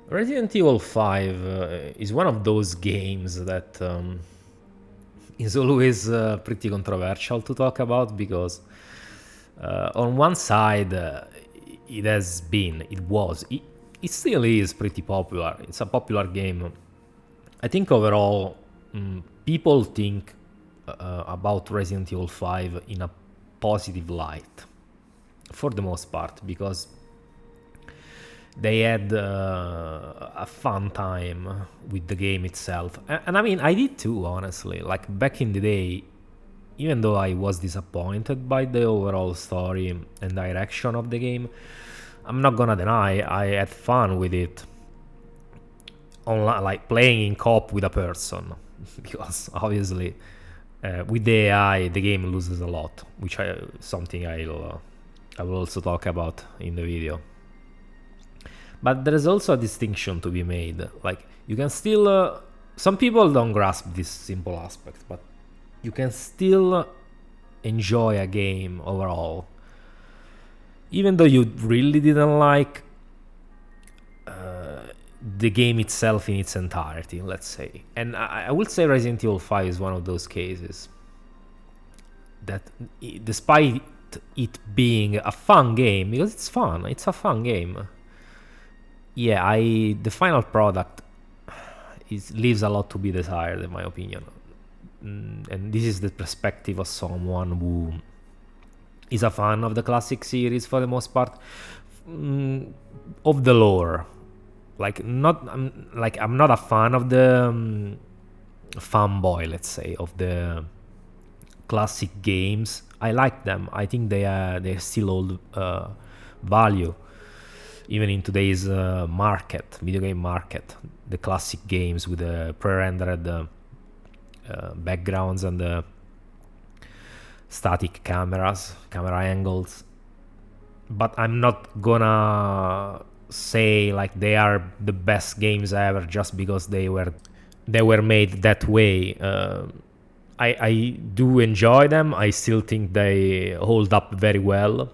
Resident Evil 5 is one of those games that is always pretty controversial to talk about because on one side it still is pretty popular. It's a popular game. I think overall people think about Resident Evil 5 in a positive light for the most part because they had a fun time with the game itself. And I mean, I did too, honestly. Like back in the day, even though I was disappointed by the overall story and direction of the game, I'm not gonna deny I had fun with it. Online, like playing in co-op with a person, because obviously with the AI the game loses a lot, which something I will also talk about in the video. But there is also a distinction to be made. Like you can still, some people don't grasp this simple aspect, but you can still enjoy a game overall, even though you really didn't like the game itself in its entirety, let's say. And I would say Resident Evil 5 is one of those cases that, despite it being a fun game, because it's fun, it's a fun game. Yeah, the final product leaves a lot to be desired, in my opinion. And this is the perspective of someone who is a fan of the classic series for the most part, of the lore. I'm not a fan of the fanboy, let's say, of the classic games. I like them. I think they still hold value. Even in today's video game market, the classic games with the pre-rendered backgrounds and the static camera angles. But I'm not gonna say like they are the best games ever just because they were made that way. I do enjoy them. I still think they hold up very well.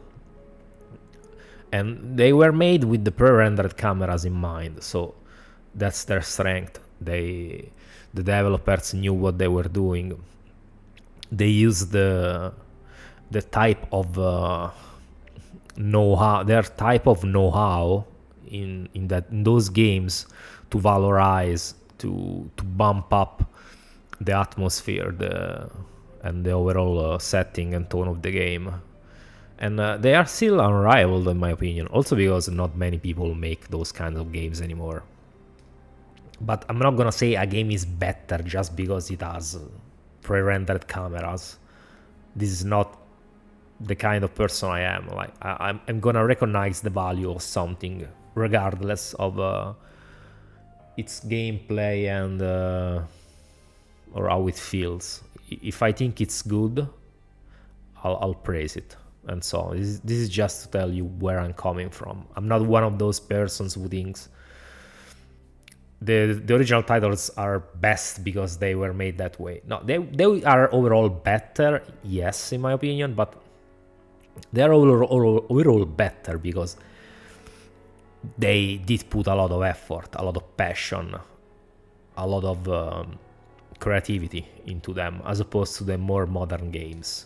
And they were made with the pre-rendered cameras in mind, so that's their strength. The developers knew what they were doing. They used the type of know-how, their type of know-how in those games to valorize, to bump up the atmosphere, and the overall setting and tone of the game. And they are still unrivaled, in my opinion. Also because not many people make those kinds of games anymore. But I'm not gonna say a game is better just because it has pre-rendered cameras. This is not the kind of person I am. Like I'm gonna recognize the value of something regardless of its gameplay and or how it feels. If I think it's good, I'll praise it. And so this is just to tell you where I'm coming from. I'm not one of those persons who thinks the original titles are best because they were made that way. No, they are overall better, yes, in my opinion, but they are overall better because they did put a lot of effort, a lot of passion, a lot of creativity into them, as opposed to the more modern games.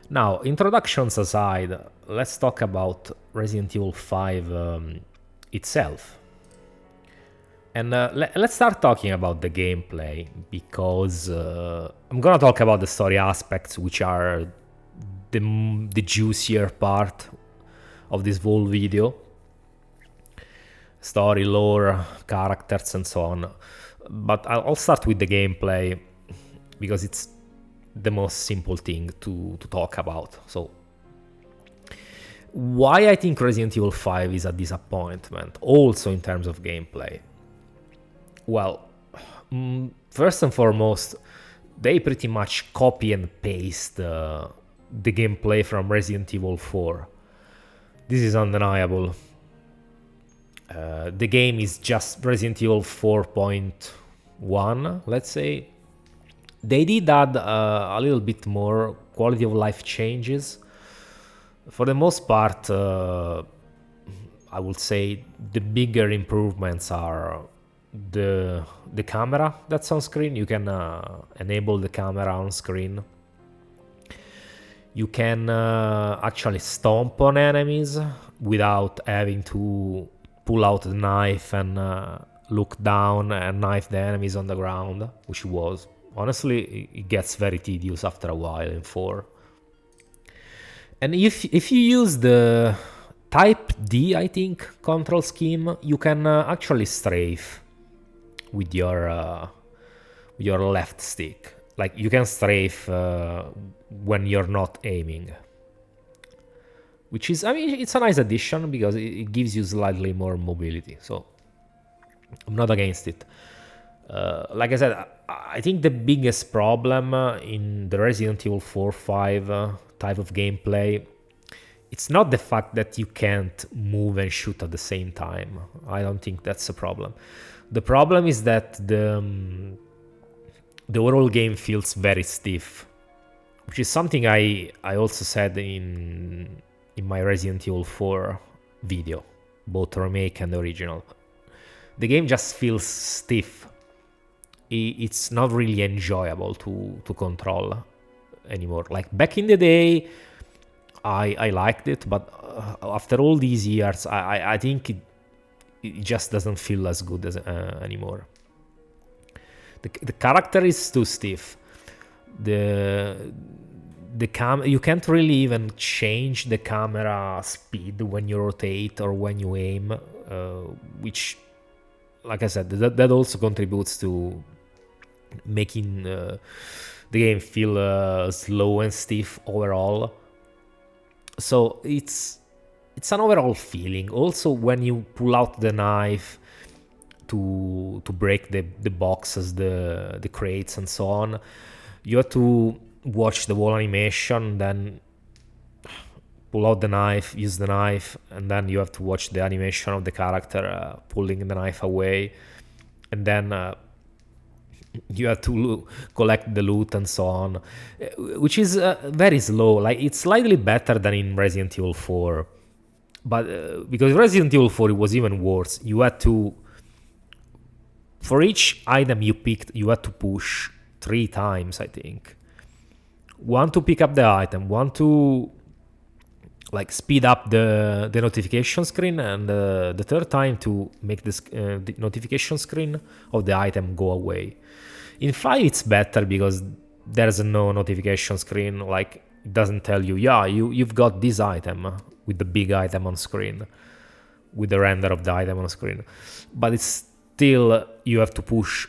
Now, introductions aside, let's talk about Resident Evil 5 itself. And let's start talking about the gameplay, because I'm gonna talk about the story aspects, which are the juicier part of this whole video. Story, lore, characters, and so on. But I'll start with the gameplay, because it's the most simple thing to talk about. So, why I think Resident Evil 5 is a disappointment, also in terms of gameplay? Well, first and foremost, they pretty much copy and paste the gameplay from Resident Evil 4. This is undeniable. The game is just Resident Evil 4.1, let's say. They did add a little bit more quality of life changes. For the most part, a I would say the bigger improvements are the camera that's on screen. You can enable the camera on screen. You can actually stomp on enemies without having to pull out the knife and look down and knife the enemies on the ground, which was, honestly, it gets very tedious after a while in 4. And if you use the type D, I think, control scheme, you can actually strafe with your left stick. Like, you can strafe when you're not aiming. Which is, I mean, it's a nice addition because it gives you slightly more mobility. So, I'm not against it. Like I said, I think the biggest problem in the Resident Evil 4-5 type of gameplay, it's not the fact that you can't move and shoot at the same time. I don't think that's a problem. The problem is that the overall game feels very stiff, which is something I also said in my Resident Evil 4 video, both remake and original. The game just feels stiff. It's not really enjoyable to control anymore. Like back in the day, I liked it, but after all these years, I think it just doesn't feel as good as anymore. The character is too stiff. You can't really even change the camera speed when you rotate or when you aim, which, like I said, that also contributes to making the game feel slow and stiff overall. So it's an overall feeling. Also, when you pull out the knife to break the boxes, the crates and so on, you have to watch the whole animation, then pull out the knife, use the knife, and then you have to watch the animation of the character pulling the knife away, and then you have to collect the loot and so on, which is very slow. Like, it's slightly better than in Resident Evil 4, but because Resident Evil 4 it was even worse. You had to, for each item you picked, you had to push 3 times, I think. One to pick up the item, one to like speed up the notification screen, and the third time to make the notification screen of the item go away. In 5 it's better because there's no notification screen. Like, it doesn't tell you, yeah, you've got this item with the big item on screen, with the render of the item on screen, but it's still, you have to push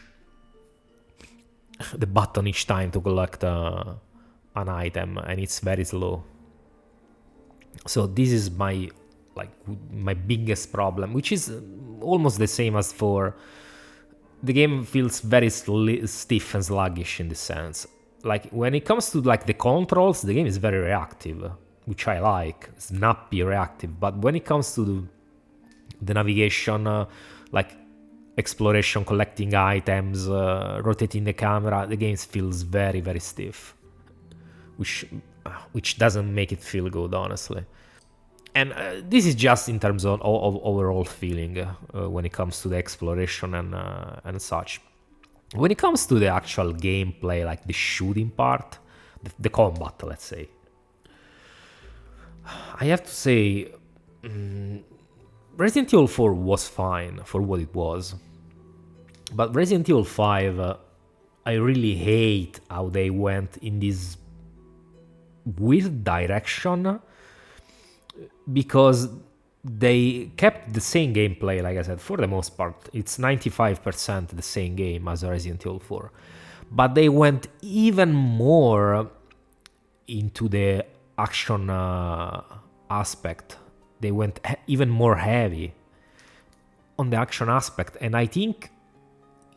the button each time to collect an item, and it's very slow. So this is my biggest problem, which is almost the same as for the game. Feels very stiff and sluggish in this sense. Like, when it comes to like the controls, the game is very reactive, which I like, snappy reactive. But when it comes to the navigation, like exploration, collecting items, rotating the camera, the game feels very, very stiff, which doesn't make it feel good, honestly. And this is just in terms of overall feeling when it comes to the exploration and such. When it comes to the actual gameplay, like the shooting part, the combat, let's say, I have to say, Resident Evil 4 was fine for what it was. But Resident Evil 5, I really hate how they went in this weird direction, because they kept the same gameplay. Like I said, for the most part, it's 95% the same game as Resident Evil 4. But they went even more into the action aspect. They went even more heavy on the action aspect. And I think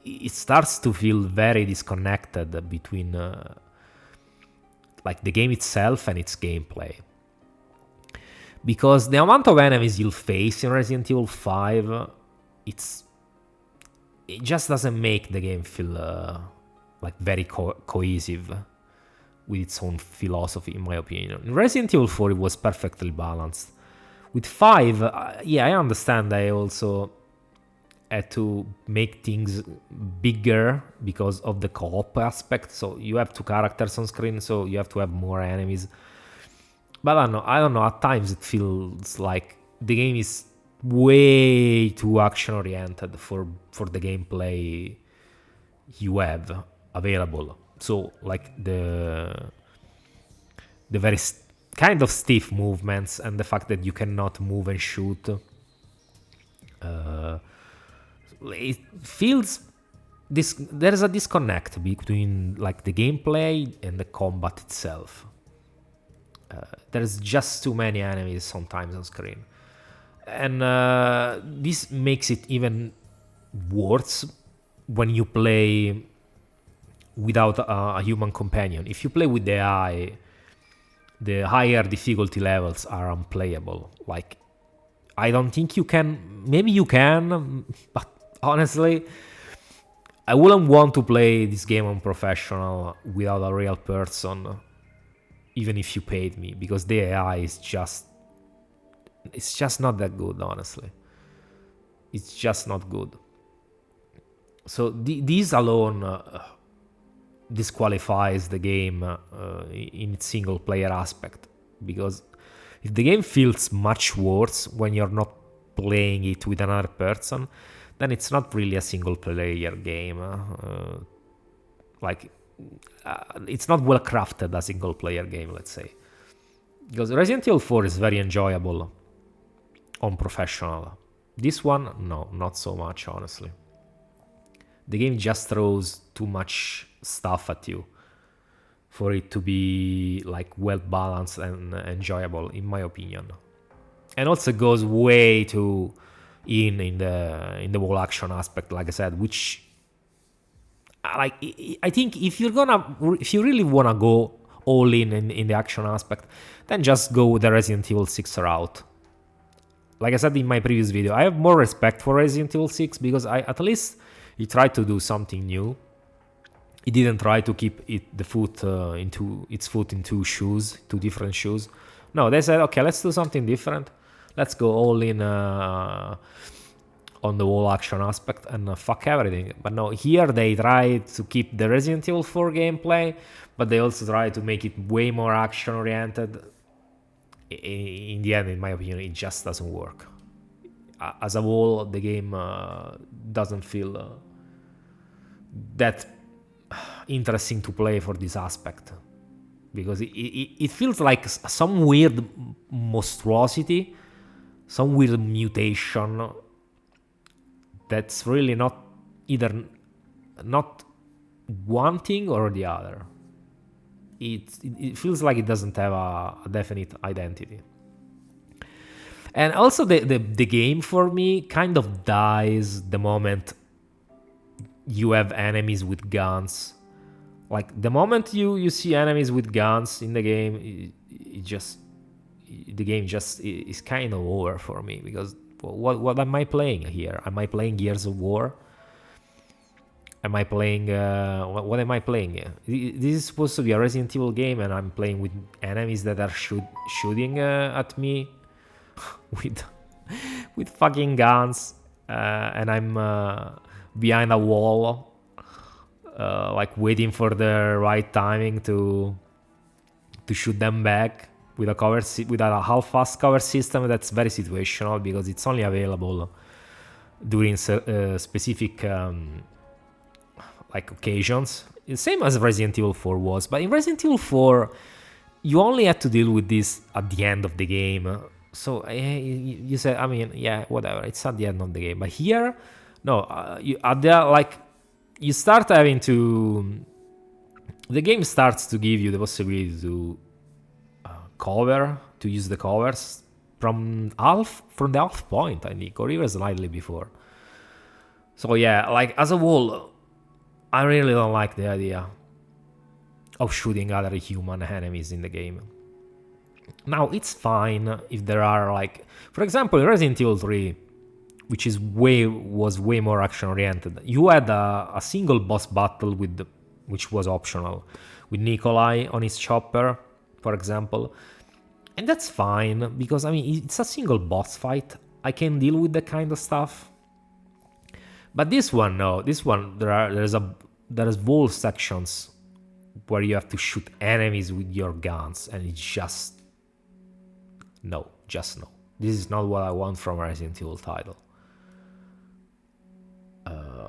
it starts to feel very disconnected between like the game itself and its gameplay. Because the amount of enemies you'll face in Resident Evil 5, it just doesn't make the game feel like very cohesive with its own philosophy, in my opinion. In Resident Evil 4, it was perfectly balanced. With 5, yeah, I understand. I also had to make things bigger because of the co-op aspect. So you have 2 characters on screen, so you have to have more enemies. But I don't know. At times it feels like the game is way too action oriented for the gameplay you have available. So like the very kind of stiff movements and the fact that you cannot move and shoot. It feels there's a disconnect between like the gameplay and the combat itself. There's just too many enemies sometimes on screen, and this makes it even worse when you play without a human companion. If you play with the AI, the higher difficulty levels are unplayable. Like, I don't think you can. Maybe you can, but honestly, I wouldn't want to play this game on professional without a real person, even if you paid me, because the AI is it's just not that good, honestly. It's just not good. So these alone disqualifies the game in its single player aspect, because if the game feels much worse when you're not playing it with another person, then it's not really a single player game. It's not well crafted a single player game, let's say. Because Resident Evil 4 is very enjoyable on professional. This one, no, not so much, honestly. The game just throws too much stuff at you for it to be like well balanced and enjoyable, in my opinion. And also goes way too in the whole action aspect, like I said, which I think if you really wanna go all in the action aspect, then just go with the Resident Evil 6 route. Like I said in my previous video, I have more respect for Resident Evil 6 because at least he tried to do something new. He didn't try to keep its foot in two different shoes. No, they said, okay, let's do something different. Let's go all in on the whole action aspect and fuck everything. But no, here they try to keep the Resident Evil 4 gameplay, but they also try to make it way more action oriented. In the end, in my opinion, it just doesn't work. As a whole, the game doesn't feel that interesting to play for this aspect, because it feels like some weird monstrosity, some weird mutation that's really not either not one thing or the other. It feels like it doesn't have a definite identity. And also the game for me kind of dies the moment you have enemies with guns. Like the moment you see enemies with guns in the game, the game just is kind of over for me, because what am I playing here? Am I playing Gears of War? Am I playing what am I playing? This is supposed to be a Resident Evil game, and I'm playing with enemies that are shooting at me with fucking guns, and I'm behind a wall, like waiting for the right timing to shoot them back with a half-fast cover system that's very situational, because it's only available during specific like occasions. Same as Resident Evil 4 was, but in Resident Evil 4 you only had to deal with this at the end of the game. So you said, I mean, yeah, whatever, it's at the end of the game. But here, no, you start having to. The game starts to give you the possibility to use the covers from the half point, I think, or even slightly before. So yeah, like as a whole, I really don't like the idea of shooting other human enemies in the game. Now, it's fine if there are, like, for example, in Resident Evil 3, which was way more action oriented, you had a single boss battle which was optional, with Nikolai on his chopper, for example, And that's fine, because I mean, it's a single boss fight. I can deal with that kind of stuff. But this one, no. This one, there's whole sections where you have to shoot enemies with your guns, and it's just no, just no. This is not what I want from a Resident Evil title.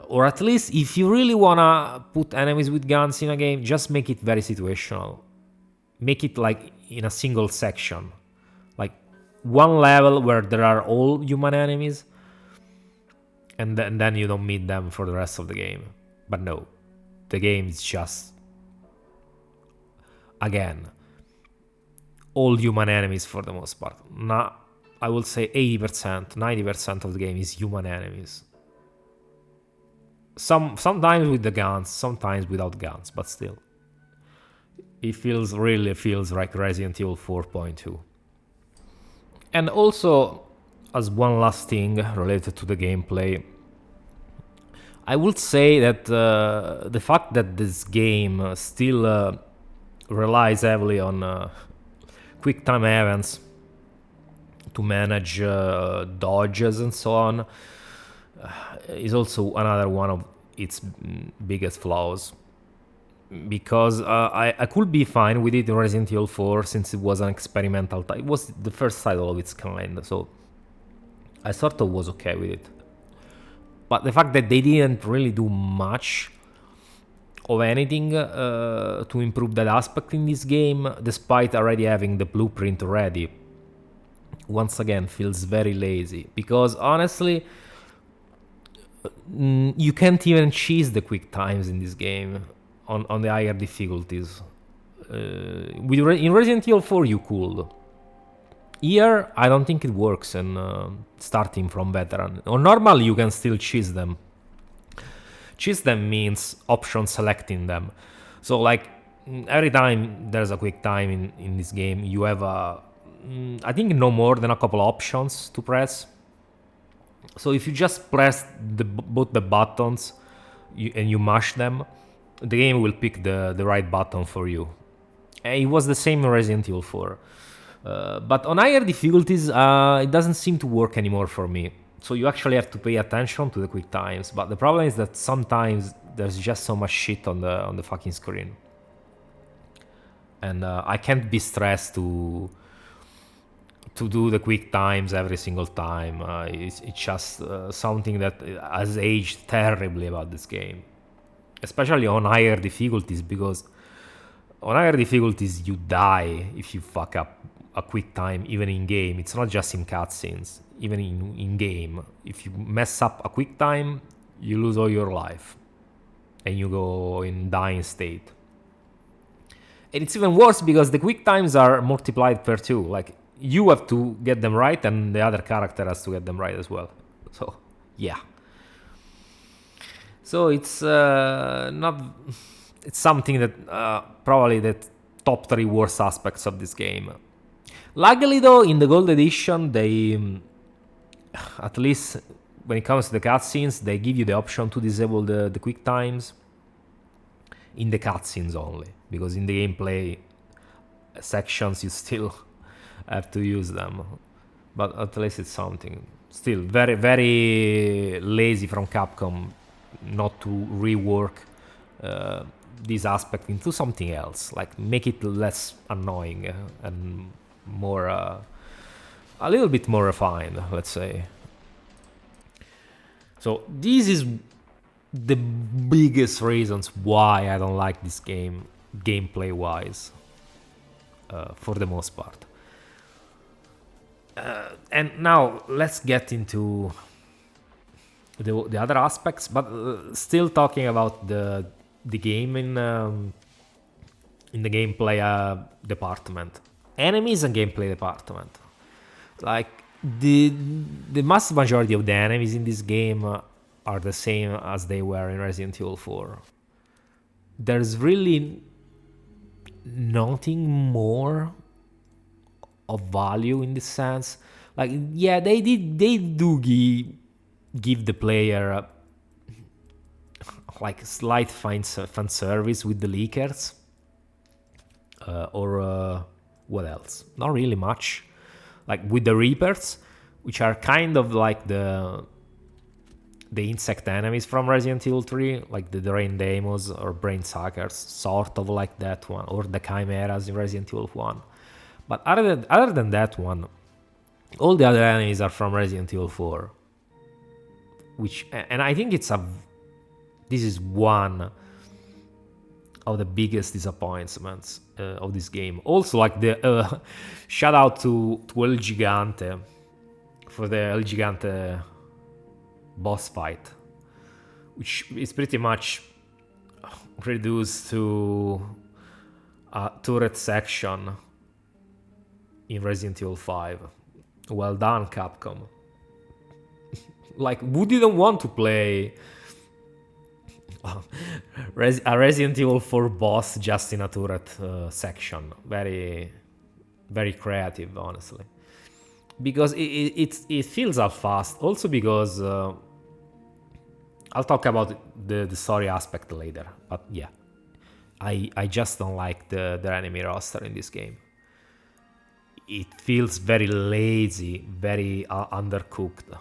Or at least, if you really wanna put enemies with guns in a game, just make it very situational. Make it like in a single section, like one level where there are all human enemies, and then you don't meet them for the rest of the game. But no, the game is just, again, all human enemies for the most part. I would say 80%, 90% of the game is human enemies. Sometimes with the guns, sometimes without guns, but still. It really feels like Resident Evil 4.2. And also, as one last thing related to the gameplay, I would say that the fact that this game still relies heavily on quick time events to manage dodges and so on is also another one of its biggest flaws. Because I could be fine with it in Resident Evil 4 since it was an experimental title. It was the first title of its kind, so I sort of was okay with it. But the fact that they didn't really do much of anything to improve that aspect in this game, despite already having the blueprint ready, once again feels very lazy. Because honestly, you can't even cheese the quick times in this game on the higher difficulties. In Resident Evil 4 you could. Here I don't think it works, and starting from veteran. On normal you can still cheese them. Cheese them means option selecting them. So like every time there's a quick time in this game, you have I think no more than a couple options to press. So if you just press both the buttons and you mash them, the game will pick the right button for you. And it was the same in Resident Evil 4. But on higher difficulties, it doesn't seem to work anymore for me. So you actually have to pay attention to the quick times. But the problem is that sometimes there's just so much shit on the fucking screen. And I can't be stressed to do the quick times every single time. It's just something that has aged terribly about this game. Especially on higher difficulties, because on higher difficulties you die if you fuck up a quick time, even in game. It's not just in cutscenes, even in game. If you mess up a quick time, you lose all your life and you go in dying state. And it's even worse because the quick times are multiplied per 2. Like, you have to get them right and the other character has to get them right as well. So yeah. So it's not. It's something that probably the top 3 worst aspects of this game. Luckily, though, in the Gold Edition, they, at least when it comes to the cutscenes, they give you the option to disable the quick times in the cutscenes only, because in the gameplay sections you still have to use them. But at least it's something. Still, very, very lazy from Capcom not to rework this aspect into something else, like make it less annoying and more a little bit more refined, let's say. So this is the biggest reasons why I don't like this game gameplay wise, for the most part. And now let's get into the other aspects, but still talking about the game in the gameplay department, enemies and gameplay department. Like the vast majority of the enemies in this game are the same as they were in Resident Evil 4. There's really nothing more of value in this sense. Like, yeah, they do give the player like slight fan service with the leakers, or What else? Not really much. Like with the Reapers, which are kind of like the insect enemies from Resident Evil 3, like the Drain Demos or Brain Suckers, sort of like that one, or the Chimeras in Resident Evil 1. But other than that one, all the other enemies are from Resident Evil 4. And I think this is one of the biggest disappointments of this game. Also, like the shout out to El Gigante for the El Gigante boss fight, which is pretty much reduced to a turret section in Resident Evil 5. Well done, Capcom. Like, who didn't want to play a Resident Evil 4 boss just in a turret section? Very, very creative, honestly. Because it feels up fast. Also because I'll talk about the story aspect later. But yeah, I just don't like the enemy roster in this game. It feels very lazy, very undercooked.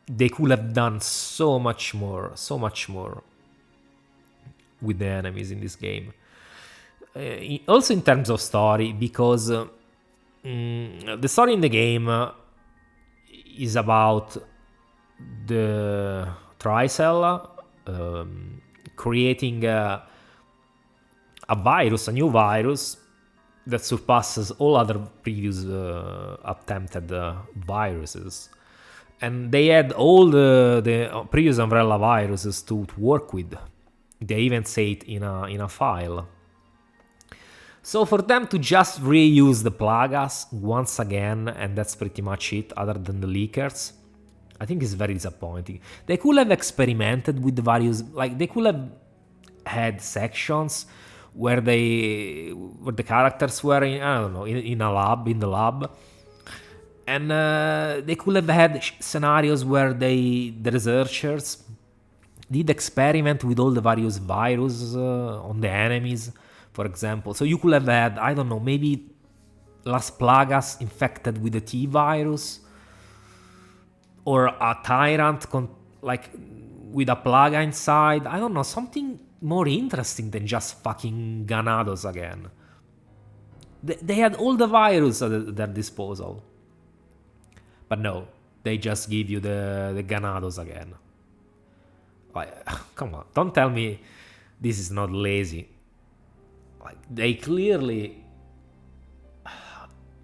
They could have done so much more with the enemies in this game. Also in terms of story, because the story in the game is about the Tricell creating a new virus that surpasses all other previous attempted viruses. And they had all the previous Umbrella viruses to work with. They even say it in a file. So for them to just reuse the plagas once again, and that's pretty much it, other than the leakers, I think is very disappointing. They could have experimented with the various, like they could have had sections where the characters were in the lab, and they could have had scenarios where the researchers did experiment with all the various viruses on the enemies, for example. So you could have had, I don't know, maybe Las Plagas infected with the T virus, or a Tyrant like with a plaga inside. I don't know, something more interesting than just fucking Ganados again. They had all the virus at their disposal. But no, they just give you the Ganados again. Like, come on, don't tell me this is not lazy. Like, they clearly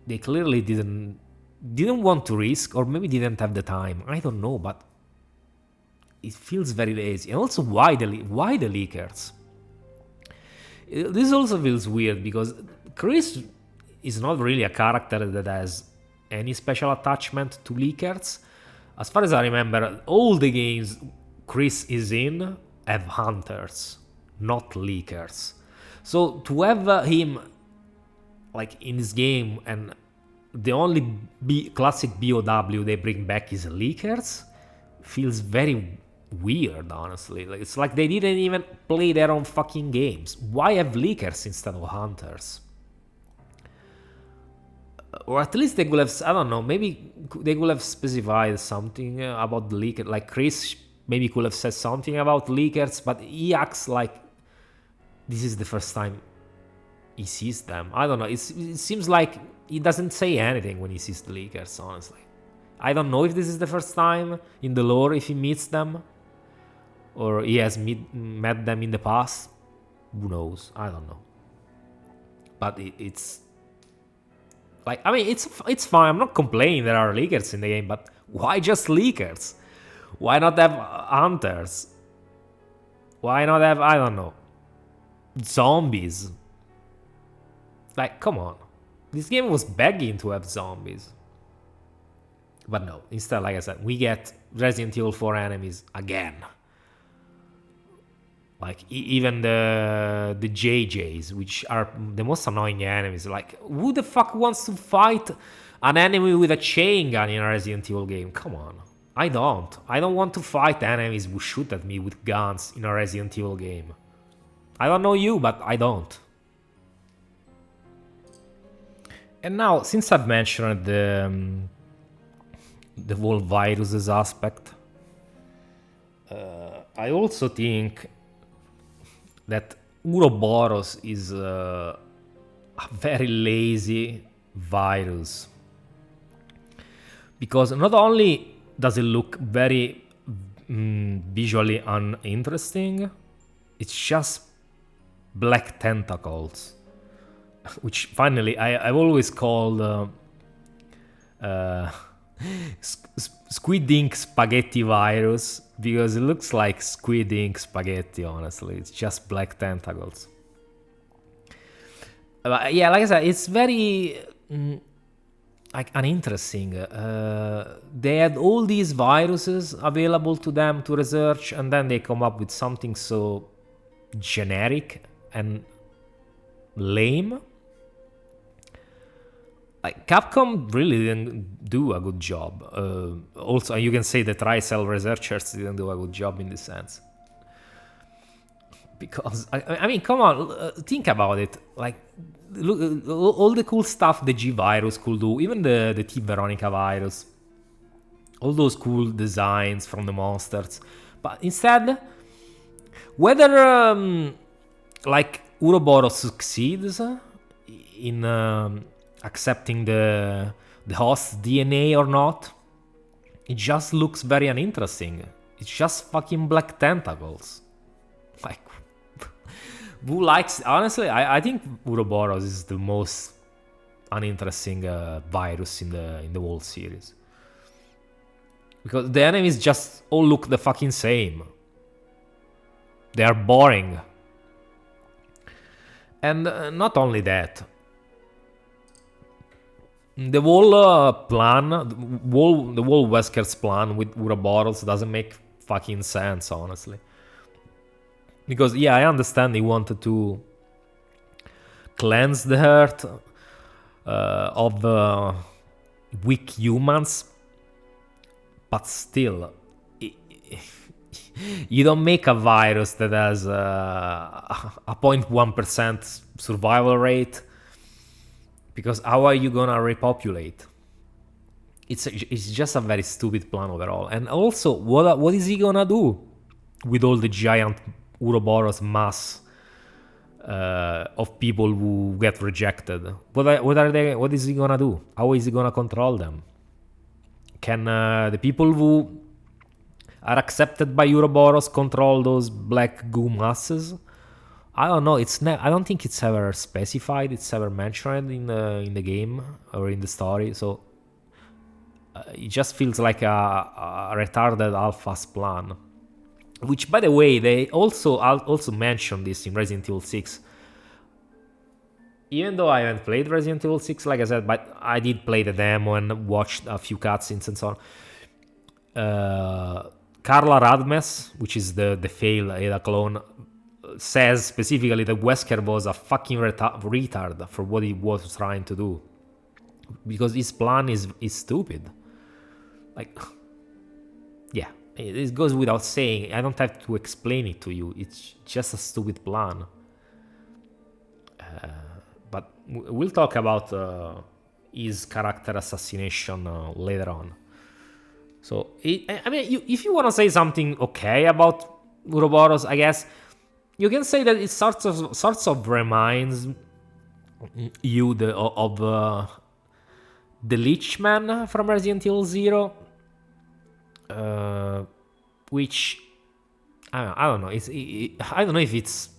didn't want to risk, or maybe didn't have the time. I don't know, but it feels very lazy. And also, why the leakers? This also feels weird because Chris is not really a character that has any special attachment to leakers. As far as I remember, all the games Chris is in have hunters, not leakers. So to have him like in this game, and the only classic BOW they bring back is leakers, feels very weird, honestly. Like, it's like they didn't even play their own fucking games. Why have leakers instead of hunters? Or at least they could have, I don't know, maybe they could have specified something about the leaker. Like Chris maybe could have said something about leakers, but he acts like this is the first time he sees them. I don't know, it seems like he doesn't say anything when he sees the leakers, honestly. I don't know if this is the first time in the lore if he meets them, or he has met them in the past. Who knows? I don't know. But it's like, I mean, it's fine. I'm not complaining there are leakers in the game, but why just leakers? Why not have hunters? Why not have, I don't know, zombies? Like, come on. This game was begging to have zombies. But no, instead, like I said, we get Resident Evil 4 enemies again. Like, even the JJs, which are the most annoying enemies. Like, who the fuck wants to fight an enemy with a chain gun in a Resident Evil game? Come on. I don't. I don't want to fight enemies who shoot at me with guns in a Resident Evil game. I don't know you, but I don't. And now, since I've mentioned the whole viruses aspect, I also think that Uroboros is a very lazy virus, because not only does it look very visually uninteresting, it's just black tentacles, which finally I've always called Squid Ink Spaghetti virus, because it looks like Squid Ink spaghetti, honestly. It's just black tentacles. But yeah, like I said, it's very like uninteresting. They had all these viruses available to them to research, and then they come up with something so generic and lame. Like, Capcom really didn't do a good job. Also, you can say the Tricell researchers didn't do a good job in this sense. Because, I mean, come on, think about it. Like, look, all the cool stuff the G virus could do, even the T Veronica virus, all those cool designs from the monsters. But instead, whether like Uroboros succeeds in accepting the host's DNA or not, it just looks very uninteresting. It's just fucking black tentacles. Like, who likes? Honestly, I think Uroboros is the most uninteresting virus in the whole series, because the enemies just all look the fucking same. They are boring, and not only that. The whole plan, the whole Wesker's plan with Uroboros doesn't make fucking sense, honestly. Because, yeah, I understand he wanted to cleanse the earth of weak humans, but still, you don't make a virus that has a 0.1% survival rate, because how are you gonna repopulate? It's just a very stupid plan overall. And also, what is he gonna do with all the giant Uroboros mass of people who get rejected? What is he gonna do? How is he gonna control them? Can the people who are accepted by Uroboros control those black goo masses? I don't know. I don't think it's ever specified. It's ever mentioned in the game or in the story. So it just feels like a retarded alpha's plan. Which, by the way, they also mentioned this in Resident Evil 6. Even though I haven't played Resident Evil 6, like I said, but I did play the demo and watched a few cutscenes and so on. Carla Radmes, which is the failed Ada clone, says specifically that Wesker was a fucking retard for what he was trying to do, because his plan is stupid. Like, yeah, it goes without saying. I don't have to explain it to you. It's just a stupid plan. But we'll talk about his character assassination later on. So, I mean, if you want to say something okay about Uroboros, I guess you can say that it sorts of reminds you of the Leechman from Resident Evil 0, which I don't know. I don't know if it's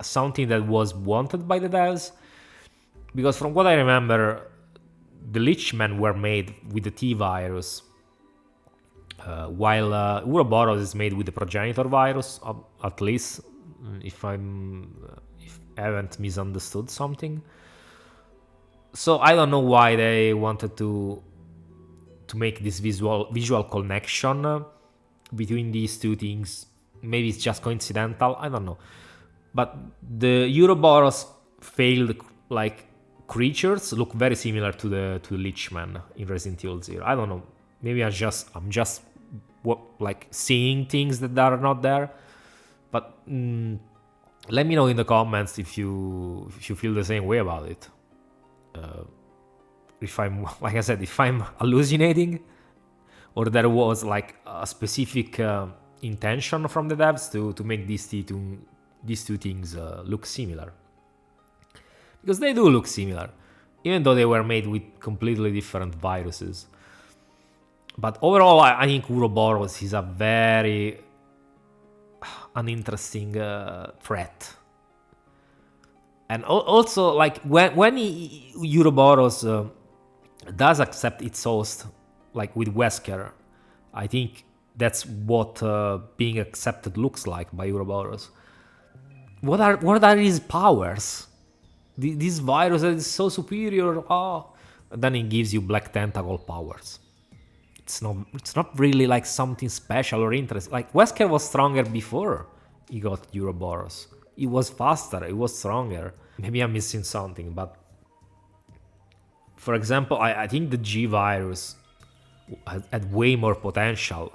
something that was wanted by the devs, because from what I remember, the Leechmen were made with the T virus, while Uroboros is made with the progenitor virus, at least if I haven't misunderstood something. So I don't know why they wanted to make this visual connection between these two things. Maybe it's just coincidental, I don't know. But the Uroboros failed like creatures look very similar to the Leechmen in Resident Evil 0. I don't know. Maybe I'm just like seeing things that are not there. But let me know in the comments if you feel the same way about it. if I'm, like I said, if I'm hallucinating, or there was like a specific intention from the devs to make these two things look similar, because they do look similar, even though they were made with completely different viruses. But overall, I think Uroboros is a very uninteresting threat. And also, like, when Uroboros does accept its host, like with Wesker, I think that's what being accepted looks like by Uroboros. What are his powers? This virus is so superior. And then it gives you black tentacle powers. It's not really like something special or interesting. Like, Wesker was stronger before he got Uroboros. He was faster, he was stronger. Maybe I'm missing something, but for example, I think the G virus had way more potential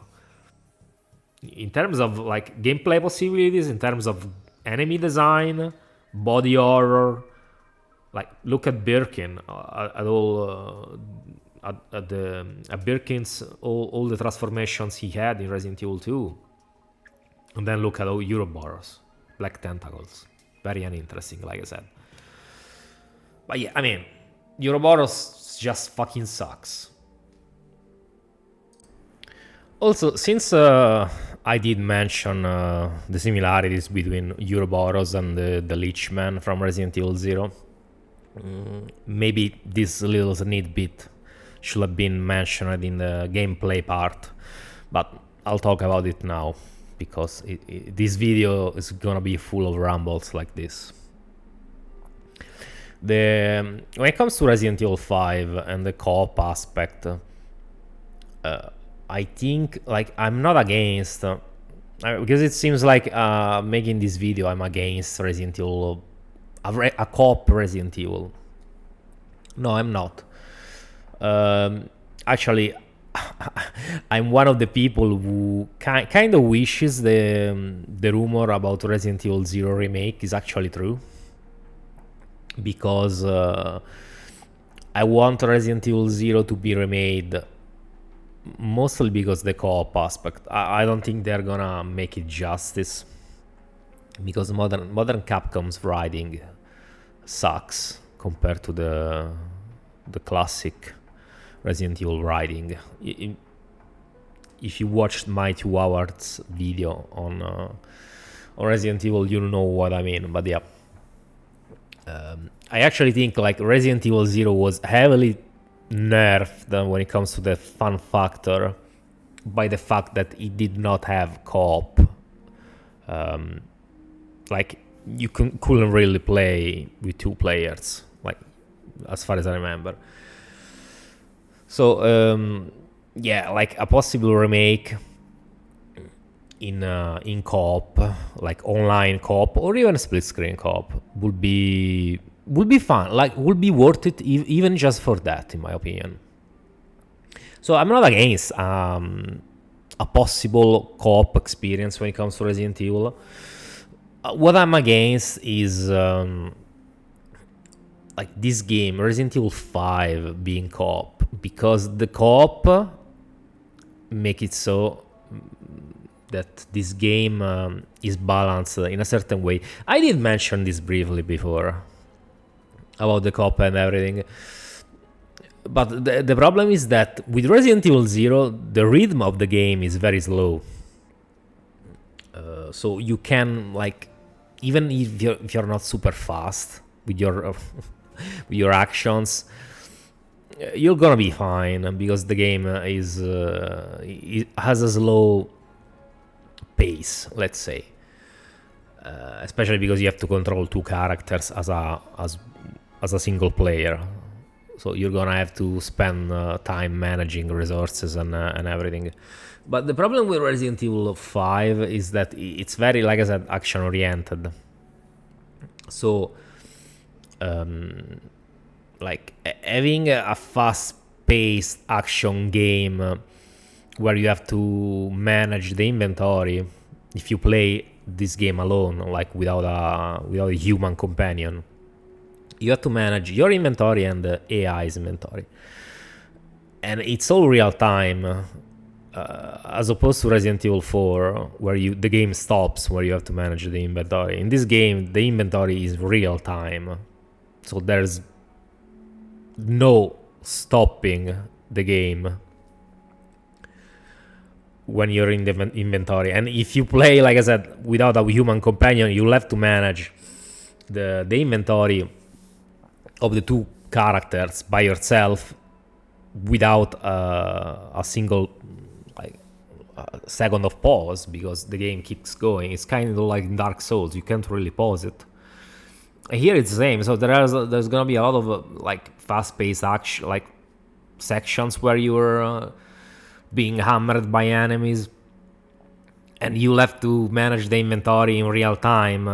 in terms of like gameplay possibilities, in terms of enemy design, body horror. Like, look at Birkin, at Birkin's all the transformations he had in Resident Evil 2, and then look at Uroboros, black tentacles, very uninteresting, like I said. But yeah, I mean, Uroboros just fucking sucks. Also, since I did mention the similarities between Uroboros and the Leechman from Resident Evil 0, maybe this little snippet should have been mentioned in the gameplay part, but I'll talk about it now, because this video is gonna be full of rambles like this. When it comes to Resident Evil 5 and the co-op aspect, I think, like, I'm not against, because it seems like making this video I'm against Resident Evil, a co-op Resident Evil. No, I'm not. Actually, I'm one of the people who kind of wishes the rumor about Resident Evil 0 remake is actually true, because I want Resident Evil 0 to be remade, mostly because the co-op aspect. I don't think they're gonna make it justice, because modern Capcom's writing sucks compared to the classic Resident Evil writing. If you watched my 2 hours video on Resident Evil, you know what I mean. But yeah, I actually think like Resident Evil 0 was heavily nerfed when it comes to the fun factor by the fact that it did not have co-op. Like, you couldn't really play with 2 players, like, as far as I remember. So yeah, like a possible remake in co-op, like online co-op or even split screen co-op, would be fun. Like, would be worth it even just for that, in my opinion. So I'm not against a possible co-op experience when it comes to Resident Evil. What I'm against is like this game, Resident Evil 5, being co-op, because the co-op make it so that this game is balanced in a certain way. I did mention this briefly before about the co-op and everything, but the problem is that with Resident Evil 0, the rhythm of the game is very slow. So you can, like, even if you're not super fast with your with your actions, you're gonna be fine, because the game it has a slow pace, let's say. Especially because you have to control 2 characters as a single player, so you're gonna have to spend time managing resources and everything. But the problem with Resident Evil 5 is that it's very, like I said, action oriented. So like having a fast-paced action game where you have to manage the inventory, if you play this game alone, like without a human companion, you have to manage your inventory and the AI's inventory, and it's all real time, as opposed to Resident Evil 4, where the game stops, where you have to manage the inventory. In this game, the inventory is real time, so there's no stopping the game when you're in the inventory. And if you play, like I said, without a human companion, you'll have to manage the inventory of the two characters by yourself without a single second of pause, because the game keeps going. It's kind of like in Dark Souls, you can't really pause it. Here it's the same, so there's gonna be a lot of like fast-paced action, like sections where you're being hammered by enemies, and you'll have to manage the inventory in real time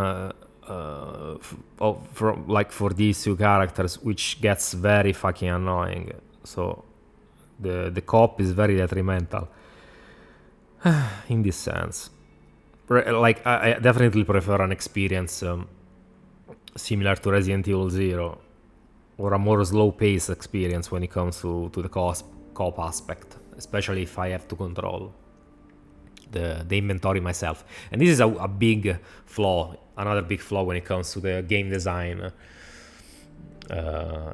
for these two characters, which gets very fucking annoying. So the co-op is very detrimental in this sense. Like I definitely prefer an experience similar to Resident Evil 0, or a more slow-paced experience when it comes to the co-op aspect, especially if I have to control the inventory myself. And this is a big flaw, another big flaw when it comes to the game design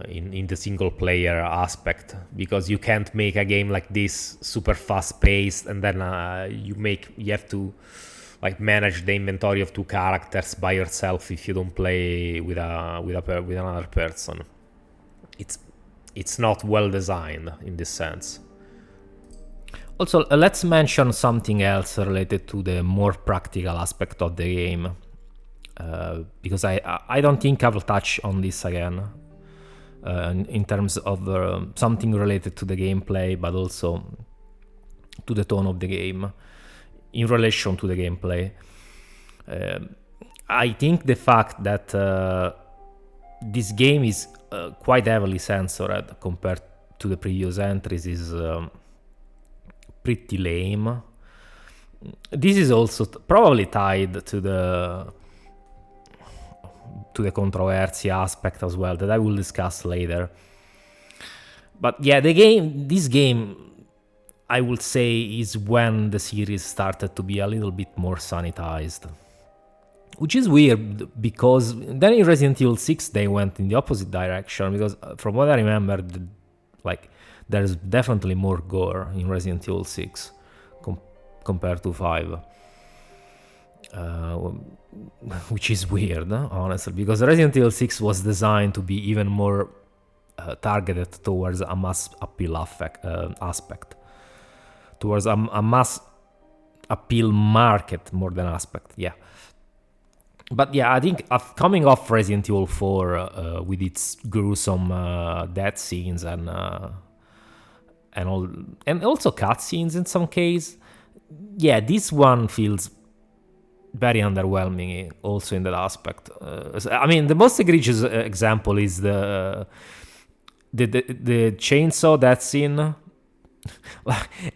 in the single player aspect, because you can't make a game like this super fast paced and then you have to like manage the inventory of two characters by yourself if you don't play with another person. It's not well designed in this sense. Also, let's mention something else related to the more practical aspect of the game, because I don't think I will touch on this again in terms of something related to the gameplay, but also to the tone of the game in relation to the gameplay. I think the fact that this game is quite heavily censored compared to the previous entries is pretty lame. This is also probably tied to the controversy aspect as well, that I will discuss later. But yeah, this game, I would say, is when the series started to be a little bit more sanitized, which is weird, because then in Resident Evil 6 they went in the opposite direction, because from what I remember, there's definitely more gore in Resident Evil 6 compared to 5. Which is weird, honestly, because Resident Evil 6 was designed to be even more targeted towards a mass appeal aspect, towards a mass appeal market more than aspect, yeah. But yeah, I think coming off Resident Evil 4 with its gruesome death scenes and also cutscenes in some case, yeah, this one feels very underwhelming also in that aspect. I mean, the most egregious example is the chainsaw death scene.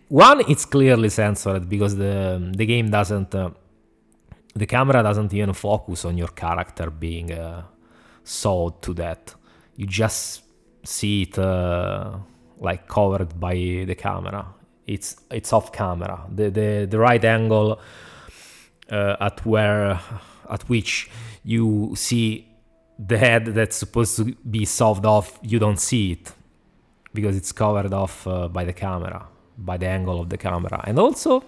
One, it's clearly censored because the game doesn't, the camera doesn't even focus on your character being sawed to death. You just see it like covered by the camera. It's off camera. The right angle at which you see the head that's supposed to be sawed off, you don't see it because it's covered off by the camera, by the angle of the camera. And also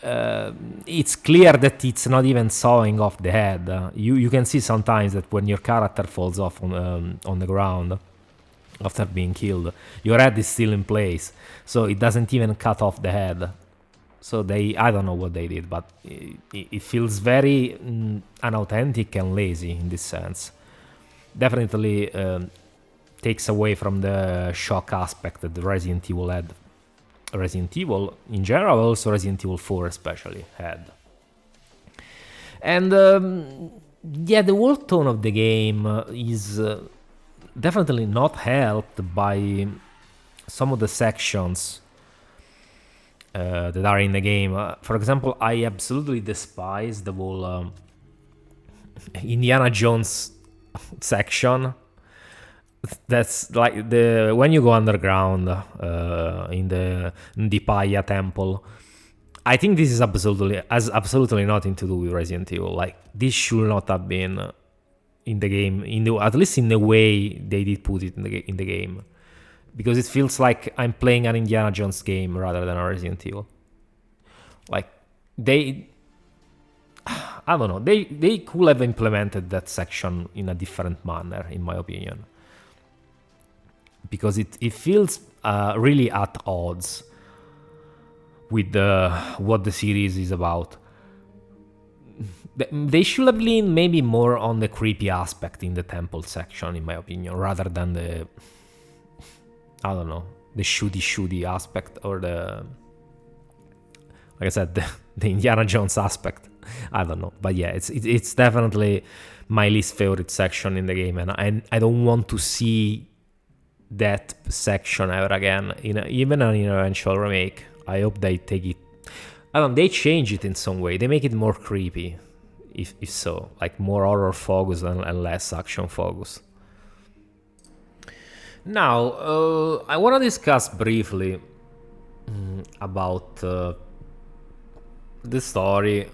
it's clear that it's not even sawing off the head. You can see sometimes that when your character falls off on the ground after being killed, your head is still in place, so it doesn't even cut off the head. So I don't know what they did, but it feels very unauthentic and lazy in this sense. Definitely takes away from the shock aspect that the Resident Evil had. Resident Evil in general, also Resident Evil 4 especially had. And yeah, the whole tone of the game is definitely not helped by some of the sections that are in the game. For example, I absolutely despise the whole Indiana Jones section. That's like the when you go underground in the Ndipaya temple. I think this is absolutely nothing to do with Resident Evil. Like, this should not have been in the game, at least in the way they did put it in the game, because it feels like I'm playing an Indiana Jones game rather than a Resident Evil. Like, I don't know, they could have implemented that section in a different manner, in my opinion, because it feels really at odds with what the series is about. They should have leaned maybe more on the creepy aspect in the temple section, in my opinion, rather than the, I don't know, the shooty aspect, or the, like I said, the Indiana Jones aspect. I don't know, but yeah, it's definitely my least favorite section in the game, and I don't want to see that section ever again, even in an eventual remake. I hope they take it, they change it in some way. They make it more creepy, if so, like more horror focus and less action focus. Now, I want to discuss briefly about the story.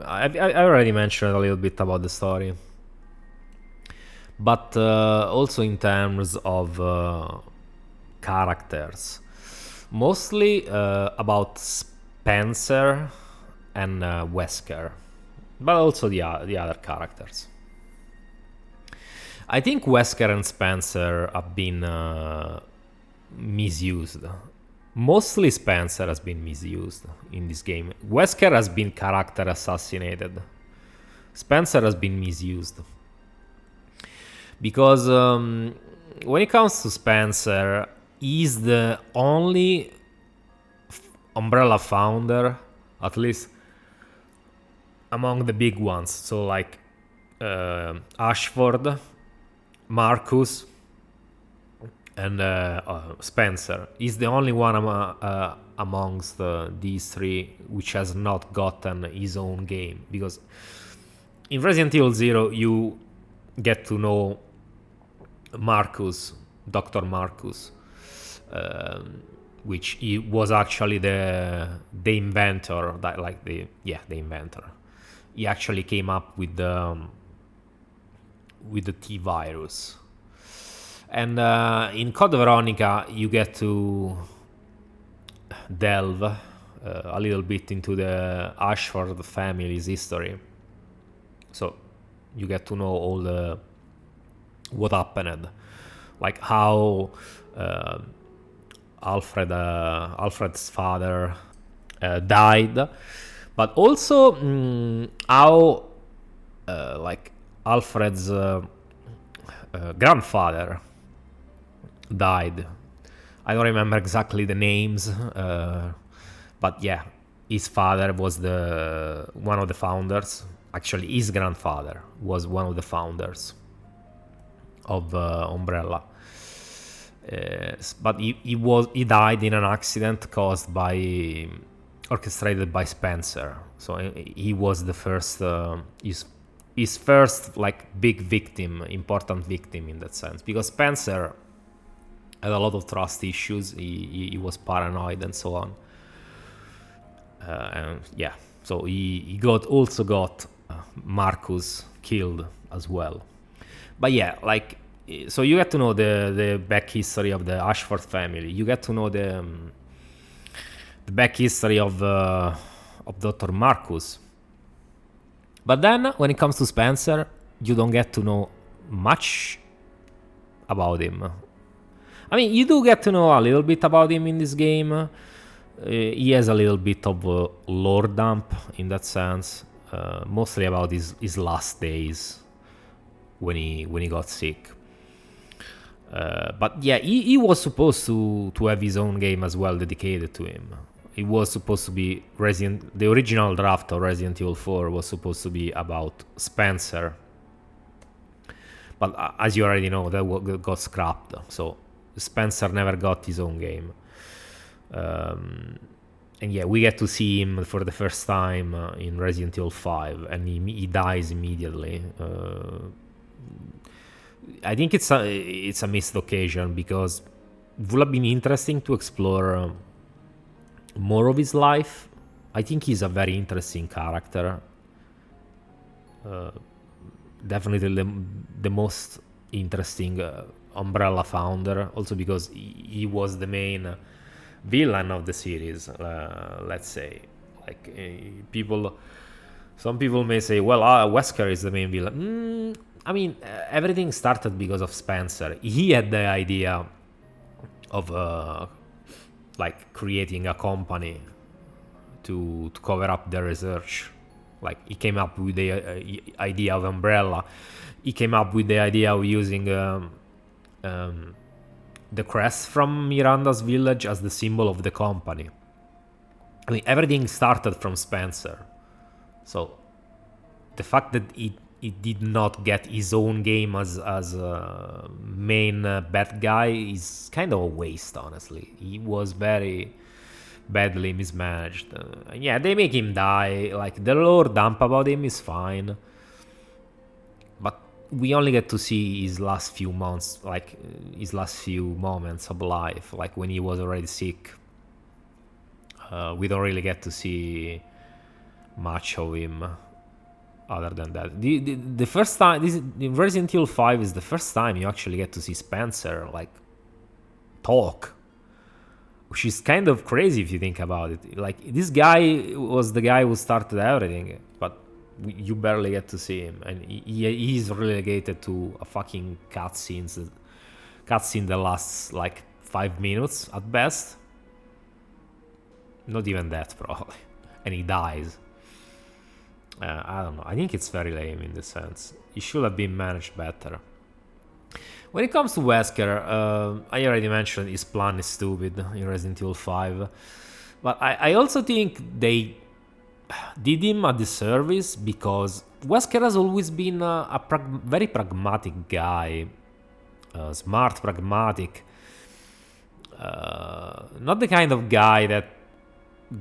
I already mentioned a little bit about the story, but also in terms of characters, mostly about Spencer and Wesker, but also the other characters. I think Wesker and Spencer have been misused. Mostly Spencer has been misused in this game. Wesker has been character assassinated. Spencer has been misused. Because when it comes to Spencer, he's the only Umbrella founder, at least among the big ones. So like Ashford, Marcus, and Spencer. He's the only one amongst these three which has not gotten his own game. Because in Resident Evil 0, you get to know Marcus, Dr. Marcus, which he was actually the inventor, the inventor. He actually came up with the T virus. And in Code Veronica, you get to delve a little bit into the Ashford family's history. So you get to know all what happened, like how Alfred's father died, but also how like Alfred's grandfather died. I don't remember exactly the names, but yeah, his father was one of the founders. Actually, his grandfather was one of the founders of Umbrella. But he died in an accident orchestrated by Spencer. So he was the first, his first like big victim, important victim in that sense, because Spencer had a lot of trust issues. He was paranoid and so on. And yeah, so he also got Marcus killed as well. But yeah, like, so you get to know the back history of the Ashford family. You get to know the back history of Dr. Marcus. But then, when it comes to Spencer, you don't get to know much about him. I mean, you do get to know a little bit about him in this game. He has a little bit of a lore dump in that sense, mostly about his last days when he got sick. But yeah, he was supposed to have his own game as well dedicated to him. It was supposed to be the original draft of Resident Evil 4 was supposed to be about Spencer. But as you already know, that got scrapped. So Spencer never got his own game. And yeah, we get to see him for the first time in Resident Evil 5, and he dies immediately. I think it's a missed occasion, because it would have been interesting to explore more of his life. I think he's a very interesting character. Definitely the most interesting Umbrella founder, also because he was the main villain of the series. Let's say, like some people may say, well, Wesker is the main villain. I mean, everything started because of Spencer. He had the idea of like creating a company to cover up the research. Like, he came up with the idea of Umbrella. He came up with the idea of using the crest from Miranda's village as the symbol of the company. I mean, everything started from Spencer. So the fact that he did not get his own game as main bad guy is kind of a waste, honestly. He was very badly mismanaged. Yeah, they make him die. Like, the lore dump about him is fine, but we only get to see his last few months, like his last few moments of life, like when he was already sick. We don't really get to see much of him other than that. The first time, in Resident Evil 5 is the first time you actually get to see Spencer like talk, which is kind of crazy if you think about it. Like, this guy was the guy who started everything, but you barely get to see him, and he's relegated to a fucking cutscene that lasts like 5 minutes at best. Not even that, probably. And he dies. I don't know. I think it's very lame in this sense. It should have been managed better. When it comes to Wesker, I already mentioned his plan is stupid in Resident Evil 5. But I also think they did him a disservice, because Wesker has always been a very pragmatic guy. Smart, pragmatic. Not the kind of guy that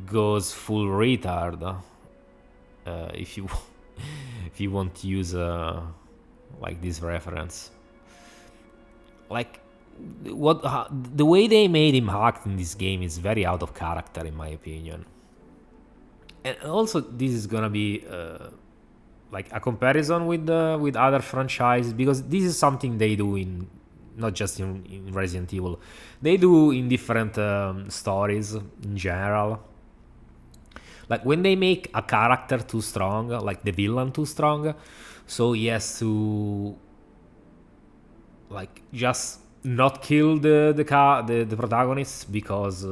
goes full retard. If you want to use like this reference. Like, the way they made him act in this game is very out of character, in my opinion. And also, this is gonna be like a comparison with other franchises, because this is something they do in not just in Resident Evil. They do in different stories in general. Like, when they make a character too strong, like the villain too strong, so he has to like just not kill the protagonist because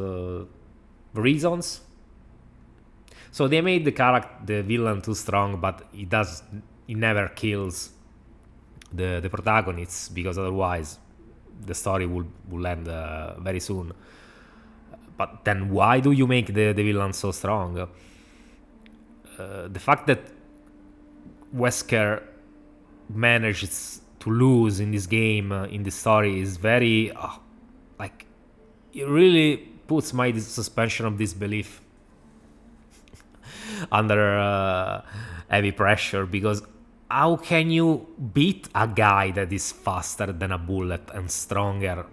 reasons. So they made the villain too strong, but he never kills the protagonists, because otherwise the story will end very soon. But then why do you make the villain so strong? The fact that Wesker manages to lose in this game, in this story, is very like, it really puts my suspension of disbelief under heavy pressure, because how can you beat a guy that is faster than a bullet and stronger?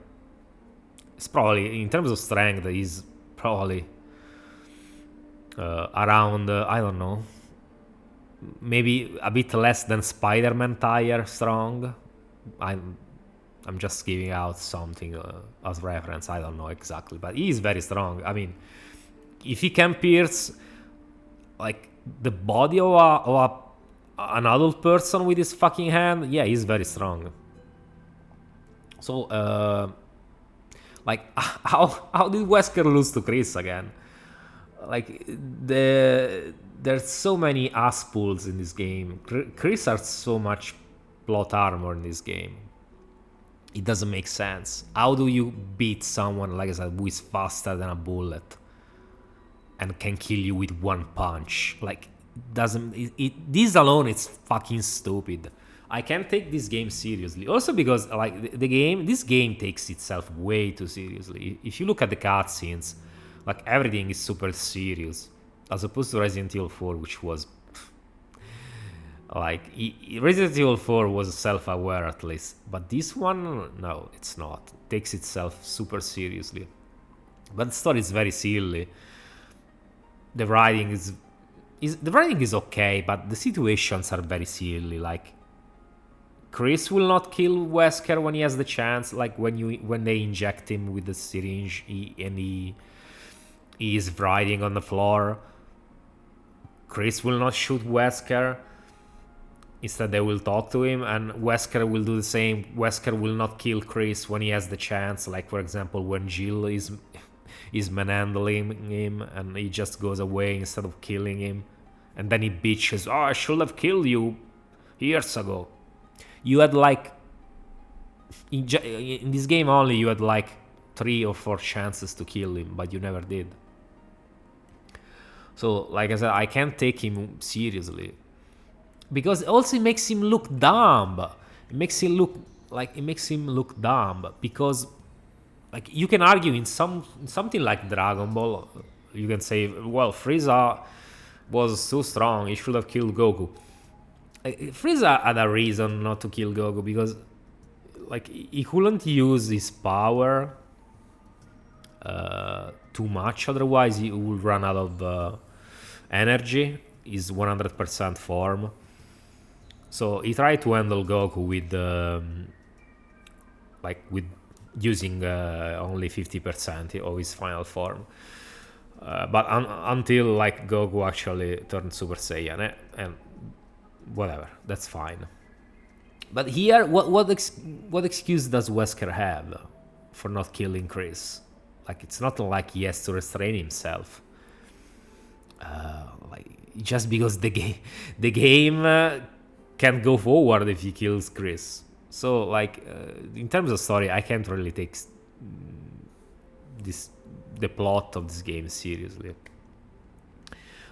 It's probably, in terms of strength, he's probably around, I don't know, maybe a bit less than Spider-Man tire strong. I'm just giving out something as reference. I don't know exactly, but he is very strong. I mean, if he can pierce like the body of an adult person with his fucking hand, yeah, he's very strong. So like, how did Wesker lose to Chris again? Like, there's so many ass pulls in this game. Chris has so much plot armor in this game. It doesn't make sense. How do you beat someone, like I said, who is faster than a bullet and can kill you with one punch? Like, this alone, it's fucking stupid. I can't take this game seriously. Also because, like, this game takes itself way too seriously. If you look at the cutscenes, like, everything is super serious, as opposed to Resident Evil 4, which was Like, Resident Evil 4 was self-aware at least, but this one, no, it's not. It takes itself super seriously. But the story is very silly. The writing is okay, but the situations are very silly. Like, Chris will not kill Wesker when he has the chance. Like when they inject him with the syringe, he is writhing on the floor. Chris will not shoot Wesker. Instead, they will talk to him, and Wesker will do the same. Wesker will not kill Chris when he has the chance. Like, for example, when Jill is manhandling him, and he just goes away instead of killing him. And then he bitches, "Oh, I should have killed you years ago." You had like in this game only you had like 3 or 4 chances to kill him, but you never did. So, like I said, I can't take him seriously because also it makes him look dumb. It makes him look dumb because, like, you can argue in something like Dragon Ball, you can say, well, Frieza was too strong, he should have killed Goku. Frieza had a reason not to kill Goku because, like, he couldn't use his power too much, otherwise he would run out of energy, his 100% form. So he tried to handle Goku with using only 50% of his final form. But until like Goku actually turned Super Saiyan, and whatever, that's fine. But here, what excuse does Wesker have for not killing Chris? Like, it's not like he has to restrain himself. Like, just because the game can't go forward if he kills Chris. So, like, in terms of story, I can't really take the plot of this game seriously.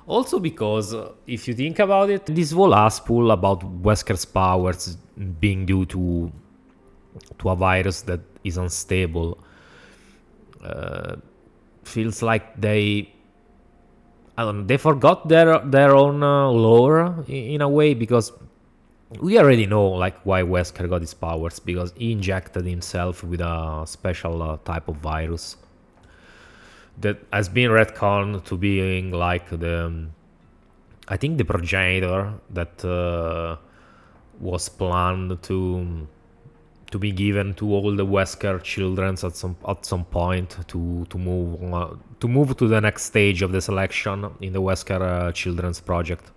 Also because, if you think about it, this whole aspool about Wesker's powers being due to a virus that is unstable feels like they forgot their own lore in a way, because we already know like why Wesker got his powers, because he injected himself with a special type of virus that has been retconned to being like I think the progenitor that was planned to be given to all the Wesker children at some point to move to the next stage of the selection in the Wesker Children's Project.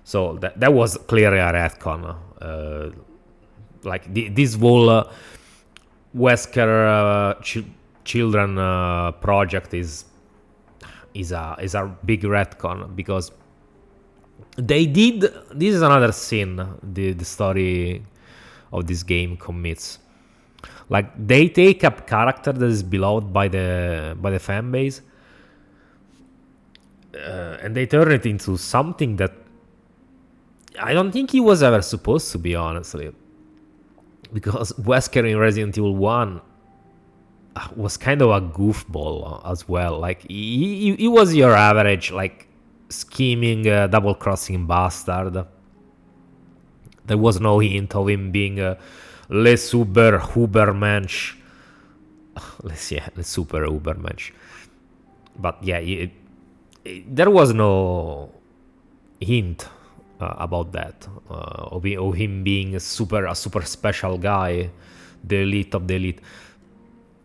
So that was clearly a retcon. This whole Wesker Children project is a big retcon, because they did. This is another sin the story of this game commits. Like, they take a character that is beloved by the fan base, and they turn it into something that I don't think he was ever supposed to be, honestly. Because Wesker in Resident Evil 1 was kind of a goofball as well. Like, he was your average, like, scheming, double-crossing bastard. There was no hint of him being le super Ubermensch. Le super Ubermensch. But yeah, there was no hint about that, of him being a super special guy, the elite of the elite.